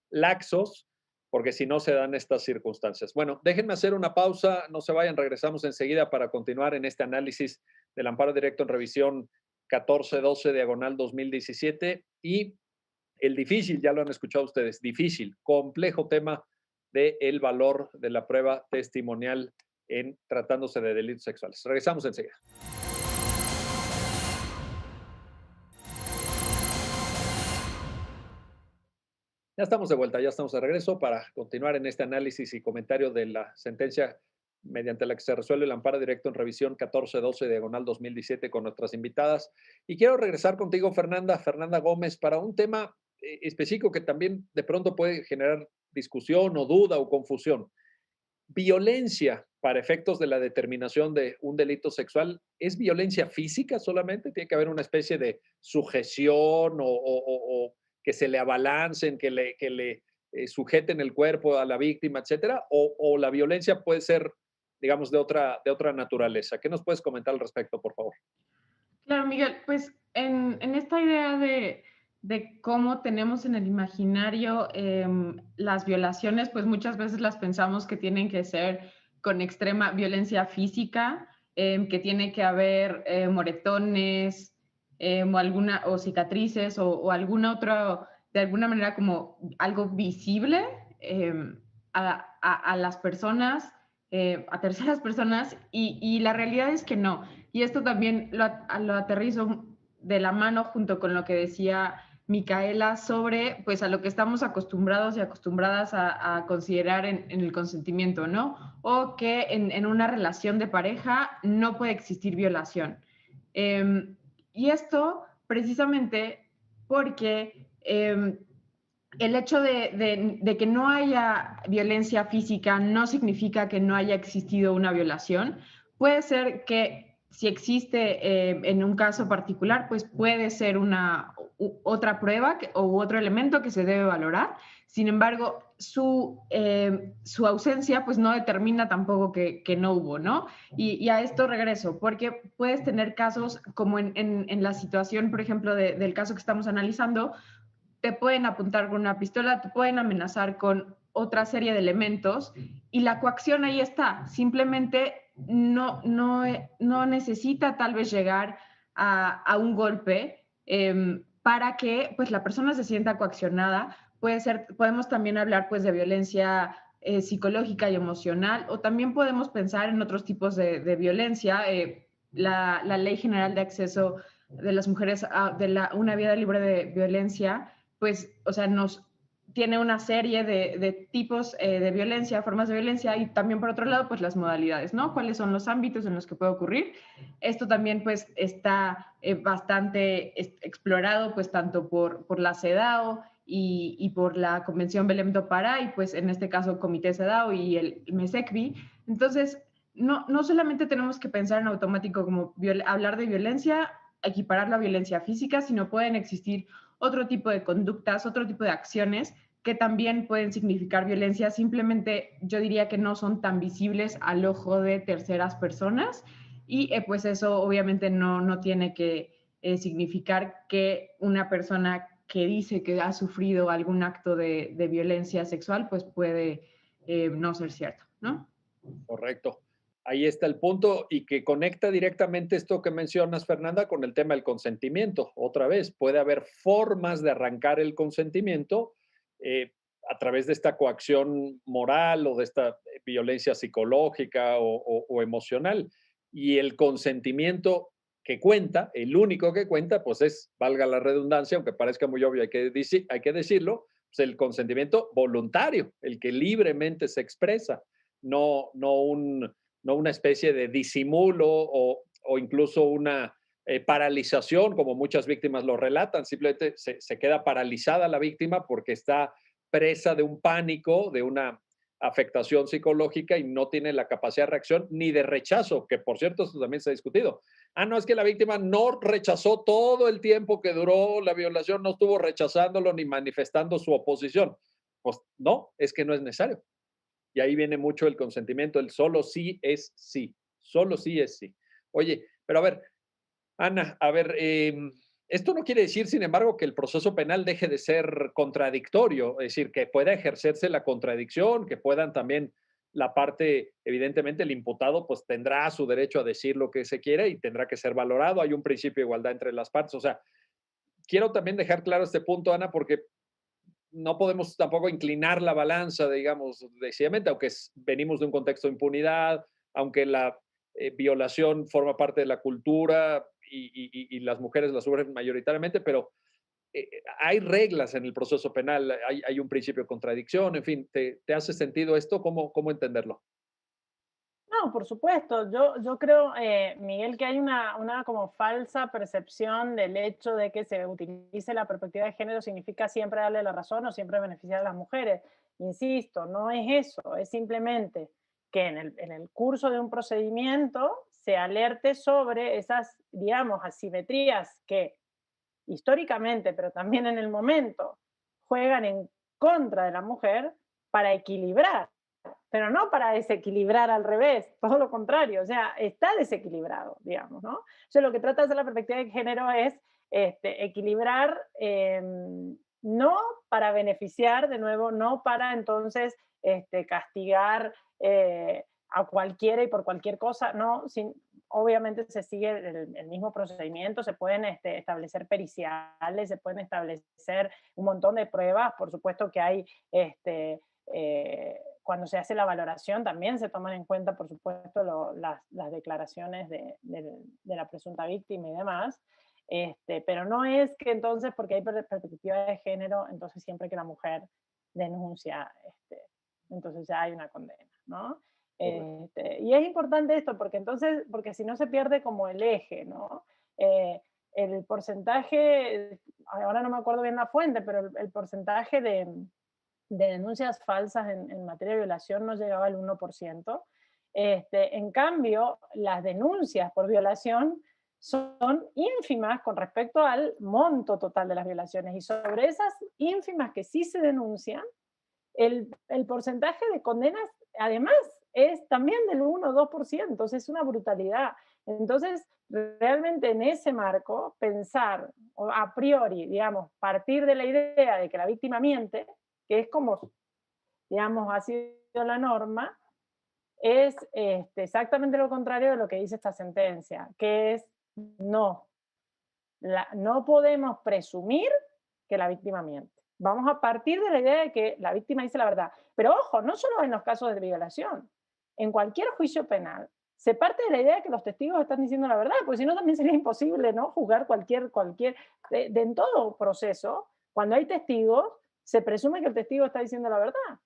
laxos, porque si no se dan estas circunstancias. Bueno, déjenme hacer una pausa, no se vayan, regresamos enseguida para continuar en este análisis del amparo directo en revisión 1412 diagonal 2017 y el difícil, ya lo han escuchado ustedes, difícil, complejo tema del valor de la prueba testimonial en tratándose de delitos sexuales. Regresamos enseguida. Ya estamos de vuelta, ya estamos de regreso para continuar en este análisis y comentario de la sentencia mediante la que se resuelve el amparo directo en revisión 1412 diagonal 2017 con nuestras invitadas. Y quiero regresar contigo, Fernanda Gómez, para un tema específico que también de pronto puede generar discusión o duda o confusión. Violencia para efectos de la determinación de un delito sexual, ¿es violencia física solamente? ¿Tiene que haber una especie de sujeción o que se le abalancen, que le sujeten el cuerpo a la víctima, etcétera? ¿O la violencia puede ser, digamos, de otra naturaleza? ¿Qué nos puedes comentar al respecto, por favor? Claro, Miguel, pues en esta idea de cómo tenemos en el imaginario las violaciones, pues muchas veces las pensamos que tienen que ser con extrema violencia física, que tiene que haber moretones o cicatrices o alguna otra, de alguna manera como algo visible a las personas, a terceras personas, y la realidad es que no. Y esto también lo aterrizo de la mano junto con lo que decía Micaela sobre pues a lo que estamos acostumbrados y acostumbradas a considerar en el consentimiento, ¿no? O que en una relación de pareja no puede existir violación. Y esto precisamente porque el hecho de que no haya violencia física no significa que no haya existido una violación. Puede ser que si existe en un caso particular, pues puede ser otra prueba u otro elemento que se debe valorar. Sin embargo, su ausencia pues no determina tampoco que no hubo, ¿no? Y a esto regreso, porque puedes tener casos como en la situación, por ejemplo, del caso que estamos analizando, te pueden apuntar con una pistola, te pueden amenazar con otra serie de elementos y la coacción ahí está. Simplemente no necesita tal vez llegar a un golpe para que pues, la persona se sienta coaccionada. Podemos también hablar pues, de violencia psicológica y emocional, o también podemos pensar en otros tipos de violencia. La Ley General de Acceso de las Mujeres a una vida libre de violencia, pues, o sea, nos tiene una serie de tipos de violencia, formas de violencia, y también por otro lado, pues las modalidades, ¿no? ¿Cuáles son los ámbitos en los que puede ocurrir? Esto también, pues, está bastante explorado, pues, tanto por la CEDAW y por la Convención Belém do Pará, y pues en este caso Comité CEDAW y el MESECVI. Entonces, no solamente tenemos que pensar en automático como hablar de violencia, equiparar la violencia física, sino pueden existir otro tipo de conductas, otro tipo de acciones que también pueden significar violencia. Simplemente yo diría que no son tan visibles al ojo de terceras personas, y pues eso obviamente no tiene que significar que una persona que dice que ha sufrido algún acto de violencia sexual pues puede no ser cierto, ¿no? Correcto. Ahí está el punto y que conecta directamente esto que mencionas, Fernanda, con el tema del consentimiento. Otra vez, puede haber formas de arrancar el consentimiento eh, a través de esta coacción moral o de esta violencia psicológica o emocional. Y el consentimiento que cuenta, el único que cuenta, pues es, valga la redundancia, aunque parezca muy obvio, hay que decirlo, pues el consentimiento voluntario, el que libremente se expresa, no una especie de disimulo o incluso una paralización, como muchas víctimas lo relatan. Simplemente se queda paralizada la víctima porque está presa de un pánico, de una afectación psicológica, y no tiene la capacidad de reacción ni de rechazo, que por cierto, esto también se ha discutido. No, es que la víctima no rechazó todo el tiempo que duró la violación, no estuvo rechazándolo ni manifestando su oposición. Pues no, es que no es necesario. Y ahí viene mucho el consentimiento, el solo sí es sí, solo sí es sí. Oye, pero a ver, Ana, a ver, esto no quiere decir, sin embargo, que el proceso penal deje de ser contradictorio, es decir, que pueda ejercerse la contradicción, que puedan también la parte, evidentemente el imputado pues tendrá su derecho a decir lo que se quiere y tendrá que ser valorado, hay un principio de igualdad entre las partes, o sea, quiero también dejar claro este punto, Ana, porque no podemos tampoco inclinar la balanza, digamos, decididamente, aunque venimos de un contexto de impunidad, aunque la violación forma parte de la cultura y las mujeres la sufren mayoritariamente, pero hay reglas en el proceso penal, hay un principio de contradicción, en fin, ¿te hace sentido esto? ¿Cómo entenderlo? No, por supuesto. Yo creo, Miguel, que hay una como falsa percepción del hecho de que se utilice la perspectiva de género significa siempre darle la razón o siempre beneficiar a las mujeres. insisto, no es eso, es simplemente que en el curso de un procedimiento se alerte sobre esas, digamos, asimetrías que históricamente, pero también en el momento, juegan en contra de la mujer para equilibrar, pero no para desequilibrar al revés, todo lo contrario, o sea, está desequilibrado, digamos, ¿no? O sea, lo que trata de hacer la perspectiva de género es equilibrar, no para beneficiar, de nuevo, no para entonces castigar a cualquiera y por cualquier cosa, no, sin, obviamente se sigue el mismo procedimiento, se pueden establecer periciales, se pueden establecer un montón de pruebas, por supuesto que hay, cuando se hace la valoración también se toman en cuenta, por supuesto, las declaraciones de la presunta víctima y demás, pero no es que entonces, porque hay perspectiva de género, entonces siempre que la mujer denuncia, entonces ya hay una condena, ¿no? Y es importante esto porque entonces, porque si no se pierde como el eje, ¿no? El porcentaje, ahora no me acuerdo bien la fuente, pero el porcentaje de denuncias falsas en materia de violación no llegaba al 1%. En cambio, las denuncias por violación son ínfimas con respecto al monto total de las violaciones y sobre esas ínfimas que sí se denuncian, el porcentaje de condenas, además, es también del 1 o 2%, entonces es una brutalidad. Entonces, realmente en ese marco, pensar o a priori, digamos, partir de la idea de que la víctima miente, que es como, digamos, ha sido la norma, es exactamente lo contrario de lo que dice esta sentencia, que es no, no podemos presumir que la víctima miente. Vamos a partir de la idea de que la víctima dice la verdad. Pero ojo, no solo en los casos de violación, en cualquier juicio penal se parte de la idea de que los testigos están diciendo la verdad, porque si no también sería imposible, ¿no? Juzgar en todo proceso, cuando hay testigos, se presume que el testigo está diciendo la verdad.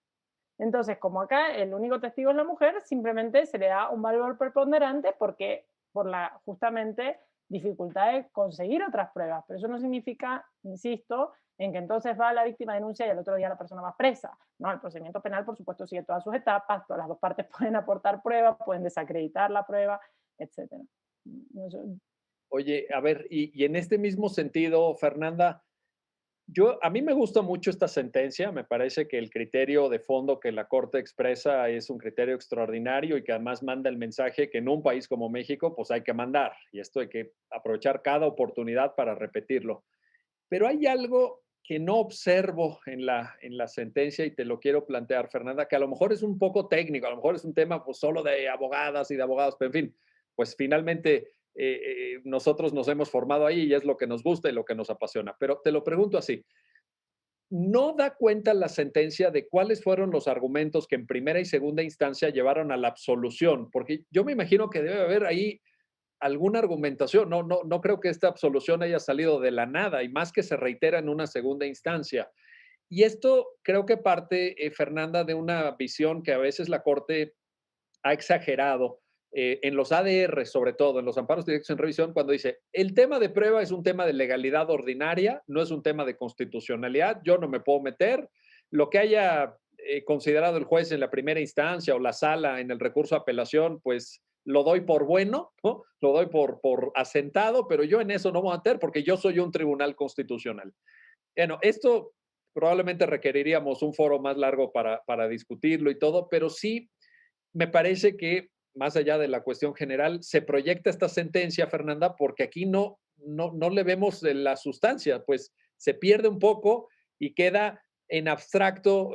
Entonces, como acá el único testigo es la mujer, simplemente se le da un valor preponderante porque por la justamente dificultad de conseguir otras pruebas. Pero eso no significa, insisto, en que entonces va la víctima denuncia y el otro día la persona va presa. No, el procedimiento penal, por supuesto, sigue todas sus etapas, todas las dos partes pueden aportar pruebas, pueden desacreditar la prueba, etc. Oye, a ver, y en este mismo sentido, Fernanda, a mí me gusta mucho esta sentencia, me parece que el criterio de fondo que la Corte expresa es un criterio extraordinario y que además manda el mensaje que en un país como México pues hay que mandar y esto hay que aprovechar cada oportunidad para repetirlo. Pero hay algo que no observo en la sentencia y te lo quiero plantear, Fernanda, que a lo mejor es un poco técnico, a lo mejor es un tema pues solo de abogadas y de abogados, pero en fin, pues finalmente nosotros nos hemos formado ahí y es lo que nos gusta y lo que nos apasiona. Pero te lo pregunto así, ¿no da cuenta la sentencia de cuáles fueron los argumentos que en primera y segunda instancia llevaron a la absolución? Porque yo me imagino que debe haber ahí alguna argumentación. No creo que esta absolución haya salido de la nada y más que se reitera en una segunda instancia. Y esto creo que parte, Fernanda, de una visión que a veces la Corte ha exagerado en los ADR, sobre todo en los amparos directos en revisión, cuando dice, el tema de prueba es un tema de legalidad ordinaria, no es un tema de constitucionalidad, yo no me puedo meter, lo que haya considerado el juez en la primera instancia o la sala en el recurso de apelación, pues lo doy por bueno, ¿no? Lo doy por asentado, pero yo en eso no voy a meter porque yo soy un tribunal constitucional. Bueno, esto probablemente requeriríamos un foro más largo para discutirlo y todo, pero sí me parece que más allá de la cuestión general, se proyecta esta sentencia, Fernanda, porque aquí no le vemos la sustancia, pues se pierde un poco y queda en abstracto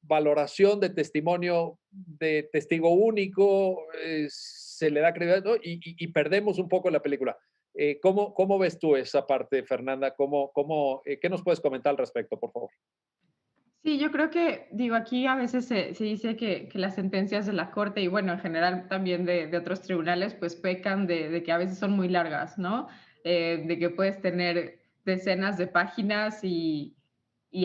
valoración de testimonio de testigo único, se le da credibilidad, ¿no? Y perdemos un poco la película. ¿Cómo ves tú esa parte, Fernanda? ¿Qué nos puedes comentar al respecto, por favor? Sí, yo creo que, digo, aquí a veces se dice que las sentencias de la Corte y bueno, en general también de otros tribunales, pues pecan de que a veces son muy largas, ¿no? De que puedes tener decenas de páginas y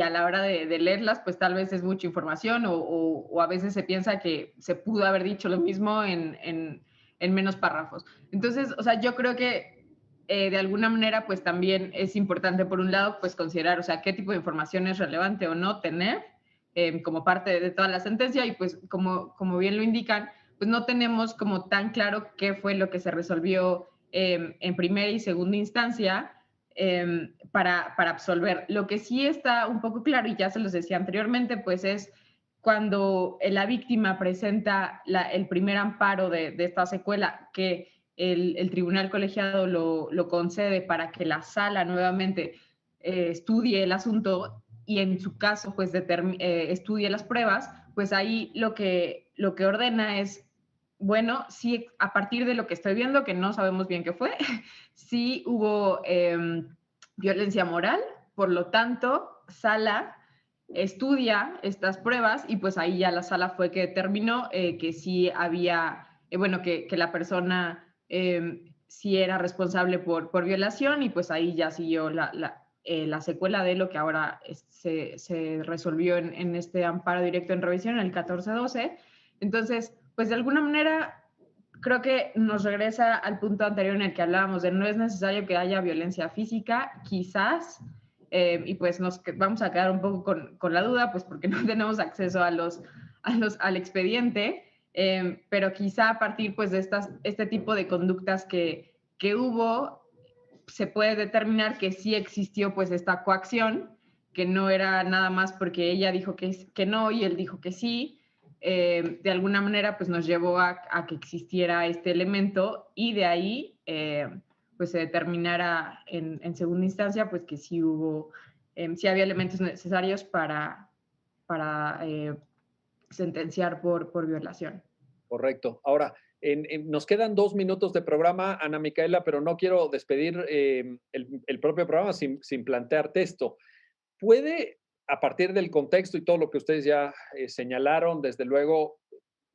a la hora de leerlas, pues tal vez es mucha información o a veces se piensa que se pudo haber dicho lo mismo en menos párrafos. Entonces, o sea, yo creo que de alguna manera, pues también es importante, por un lado, pues considerar, o sea, qué tipo de información es relevante o no tener, como parte de toda la sentencia y pues como bien lo indican, pues no tenemos como tan claro qué fue lo que se resolvió en primera y segunda instancia para absolver. Lo que sí está un poco claro, y ya se los decía anteriormente, pues es cuando la víctima presenta el primer amparo de esta secuela, que el tribunal colegiado lo concede para que la sala nuevamente estudie el asunto y en su caso pues estudie las pruebas, pues ahí lo que ordena es, bueno, sí, a partir de lo que estoy viendo, que no sabemos bien qué fue, sí hubo violencia moral, por lo tanto, sala estudia estas pruebas y pues ahí ya la sala fue que determinó que sí había, bueno, que la persona sí era responsable por violación y pues ahí ya siguió la secuela de lo que ahora se resolvió en este amparo directo en revisión, el 1412. Entonces, pues de alguna manera creo que nos regresa al punto anterior en el que hablábamos de no es necesario que haya violencia física, quizás, y pues nos vamos a quedar un poco con la duda, pues porque no tenemos acceso al expediente, pero quizá a partir pues de este tipo de conductas que hubo, se puede determinar que sí existió pues esta coacción, que no era nada más porque ella dijo que no y él dijo que sí, de alguna manera pues nos llevó a que existiera este elemento y de ahí pues se determinara en segunda instancia pues que sí hubo, sí había elementos necesarios para sentenciar por violación. Correcto. Ahora, nos quedan 2 minutos de programa, Ana Micaela, pero no quiero despedir el propio programa sin plantearte esto. ¿Puede, a partir del contexto y todo lo que ustedes ya señalaron, desde luego,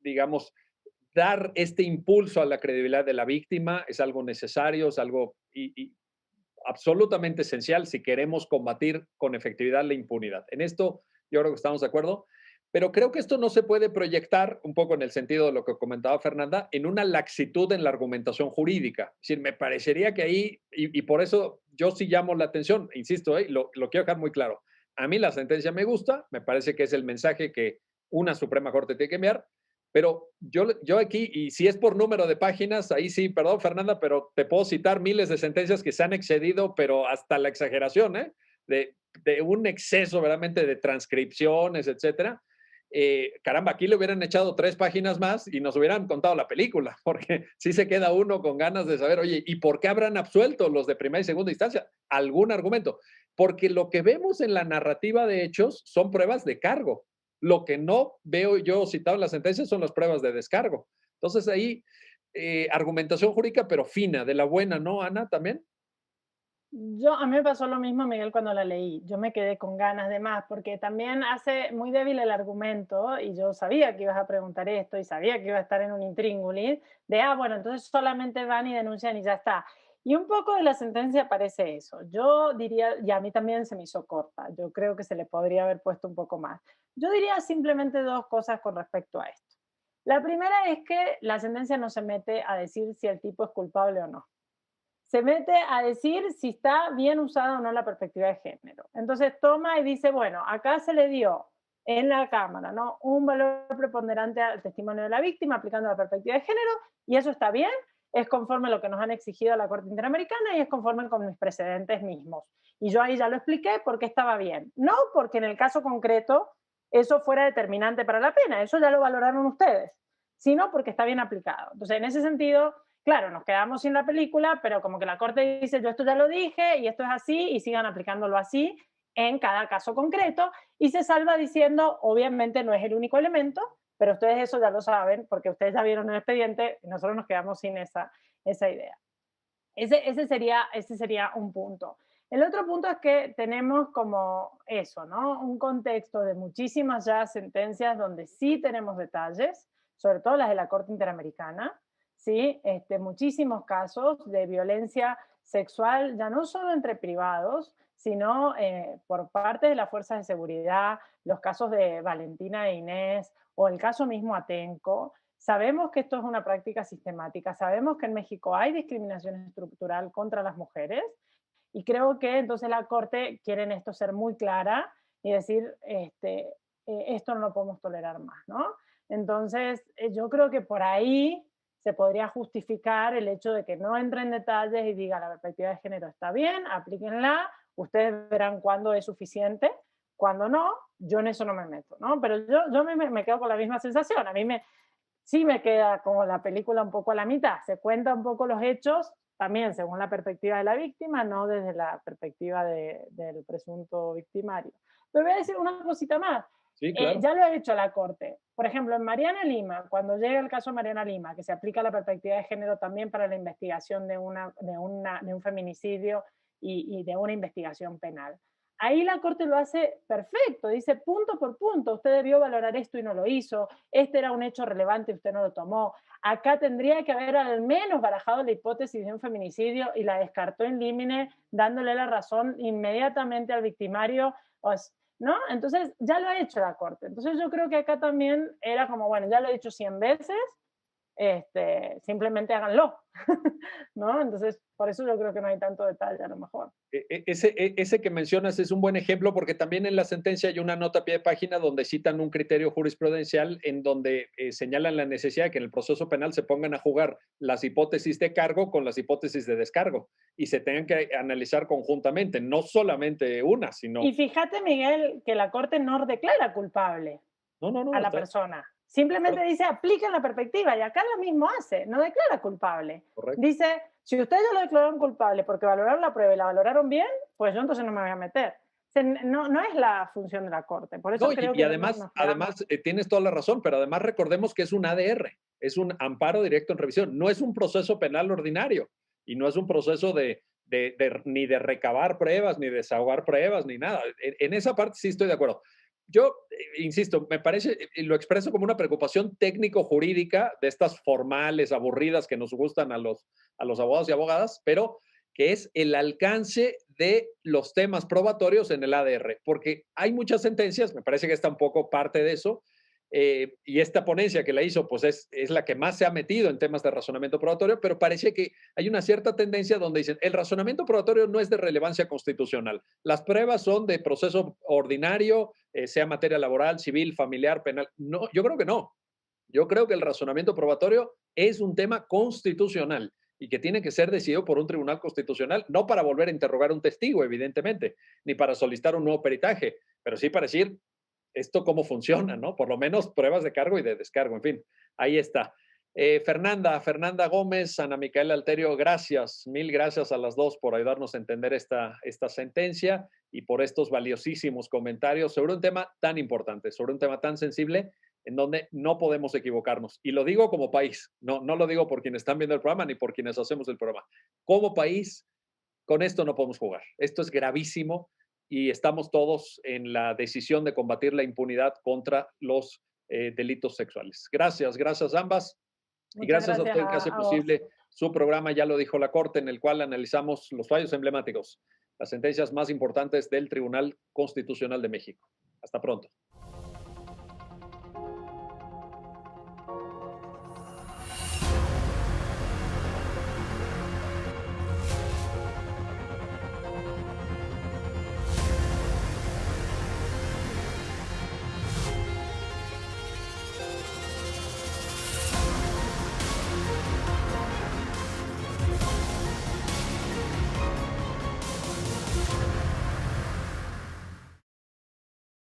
digamos, dar este impulso a la credibilidad de la víctima? Es algo necesario, es algo absolutamente esencial si queremos combatir con efectividad la impunidad. En esto yo creo que estamos de acuerdo, pero creo que esto no se puede proyectar, un poco en el sentido de lo que comentaba Fernanda, en una laxitud en la argumentación jurídica. Es decir, me parecería que ahí, y por eso yo sí llamo la atención, insisto, lo quiero dejar muy claro. A mí la sentencia me gusta, me parece que es el mensaje que una Suprema Corte tiene que enviar, pero yo aquí, y si es por número de páginas, ahí sí, perdón Fernanda, pero te puedo citar miles de sentencias que se han excedido, pero hasta la exageración, ¿eh? De un exceso verdaderamente de transcripciones, etcétera. Caramba, aquí le hubieran echado 3 páginas más y nos hubieran contado la película, porque sí se queda uno con ganas de saber, oye, ¿y por qué habrán absuelto los de primera y segunda instancia? Algún argumento. Porque lo que vemos en la narrativa de hechos son pruebas de cargo. Lo que no veo yo citado en la sentencia son las pruebas de descargo. Entonces ahí, argumentación jurídica, pero fina, de la buena, ¿no, Ana? También. A mí me pasó lo mismo, Miguel, cuando la leí. Yo me quedé con ganas de más, porque también hace muy débil el argumento, y yo sabía que ibas a preguntar esto, y sabía que iba a estar en un intríngulis, bueno, entonces solamente van y denuncian y ya está. Y un poco de la sentencia parece eso. Yo diría, y a mí también se me hizo corta, yo creo que se le podría haber puesto un poco más. Yo diría simplemente 2 cosas con respecto a esto. La primera es que la sentencia no se mete a decir si el tipo es culpable o no, se mete a decir si está bien usada o no la perspectiva de género. Entonces toma y dice, bueno, acá se le dio en la Cámara, ¿no?, un valor preponderante al testimonio de la víctima aplicando la perspectiva de género, y eso está bien, es conforme a lo que nos han exigido la Corte Interamericana y es conforme con mis precedentes mismos. Y yo ahí ya lo expliqué porque estaba bien. No porque en el caso concreto eso fuera determinante para la pena, eso ya lo valoraron ustedes, sino porque está bien aplicado. Entonces, en ese sentido, claro, nos quedamos sin la película, pero como que la Corte dice, yo esto ya lo dije y esto es así, y sigan aplicándolo así en cada caso concreto, y se salva diciendo, obviamente no es el único elemento, pero ustedes eso ya lo saben, porque ustedes ya vieron el expediente y nosotros nos quedamos sin esa idea. Ese sería un punto. El otro punto es que tenemos como eso, ¿no?, un contexto de muchísimas ya sentencias donde sí tenemos detalles, sobre todo las de la Corte Interamericana, ¿sí? Muchísimos casos de violencia sexual, ya no solo entre privados, sino por parte de las fuerzas de seguridad, los casos de Valentina e Inés o el caso mismo Atenco. Sabemos que esto es una práctica sistemática, sabemos que en México hay discriminación estructural contra las mujeres, y creo que entonces la Corte quiere en esto ser muy clara y decir, esto no lo podemos tolerar más, ¿no? Entonces, yo creo que por ahí se podría justificar el hecho de que no entre en detalles y diga la perspectiva de género está bien, aplíquenla, ustedes verán cuándo es suficiente, cuándo no, yo en eso no me meto, ¿no? Pero yo me quedo con la misma sensación, a mí sí me queda como la película un poco a la mitad, se cuenta un poco los hechos, también según la perspectiva de la víctima, no desde la perspectiva del presunto victimario. Pero voy a decir una cosita más. Sí, claro. Ya lo ha hecho la Corte. Por ejemplo, en Mariana Lima, cuando llega el caso de Mariana Lima, que se aplica la perspectiva de género también para la investigación de un feminicidio y de una investigación penal. Ahí la Corte lo hace perfecto, dice punto por punto, usted debió valorar esto y no lo hizo, este era un hecho relevante y usted no lo tomó. Acá tendría que haber al menos barajado la hipótesis de un feminicidio y la descartó in limine, dándole la razón inmediatamente al victimario, ¿no? Entonces ya lo ha hecho la Corte. Entonces yo creo que acá también era como, bueno, ya lo he dicho 100 veces, simplemente háganlo, ¿no? Entonces, por eso yo creo que no hay tanto detalle a lo mejor. Ese que mencionas es un buen ejemplo porque también en la sentencia hay una nota a pie de página donde citan un criterio jurisprudencial en donde señalan la necesidad de que en el proceso penal se pongan a jugar las hipótesis de cargo con las hipótesis de descargo y se tengan que analizar conjuntamente, no solamente una, sino... Y fíjate, Miguel, que la Corte no declara culpable No, a la persona. Simplemente dice, apliquen la perspectiva, y acá lo mismo hace, no declara culpable. Correcto. Dice, si ustedes ya lo declararon culpable porque valoraron la prueba y la valoraron bien, pues yo entonces no me voy a meter. No es la función de la Corte. Por eso creo que además, tienes toda la razón, pero además recordemos que es un ADR, es un amparo directo en revisión, no es un proceso penal ordinario y no es un proceso ni de recabar pruebas, ni desahogar pruebas, ni nada. En esa parte sí estoy de acuerdo. Yo, insisto, me parece, lo expreso como una preocupación técnico-jurídica de estas formales, aburridas que nos gustan a los abogados y abogadas, pero que es el alcance de los temas probatorios en el ADR, porque hay muchas sentencias, me parece que está un poco parte de eso, y esta ponencia que la hizo, pues es la que más se ha metido en temas de razonamiento probatorio, pero parece que hay una cierta tendencia donde dicen, el razonamiento probatorio no es de relevancia constitucional, las pruebas son de proceso ordinario, sea materia laboral, civil, familiar, penal. No, yo creo que no. Yo creo que el razonamiento probatorio es un tema constitucional y que tiene que ser decidido por un tribunal constitucional, no para volver a interrogar a un testigo, evidentemente, ni para solicitar un nuevo peritaje, pero sí para decir esto cómo funciona, ¿no? Por lo menos pruebas de cargo y de descargo, en fin, ahí está. Fernanda Gómez, Ana Micaela Alterio, gracias, mil gracias a las dos por ayudarnos a entender esta sentencia y por estos valiosísimos comentarios sobre un tema tan importante, sobre un tema tan sensible en donde no podemos equivocarnos. Y lo digo como país, no lo digo por quienes están viendo el programa ni por quienes hacemos el programa. Como país, con esto no podemos jugar. Esto es gravísimo y estamos todos en la decisión de combatir la impunidad contra los delitos sexuales. Gracias ambas. Y gracias a usted que hace posible su programa, ya lo dijo la Corte, en el cual analizamos los fallos emblemáticos, las sentencias más importantes del Tribunal Constitucional de México. Hasta pronto.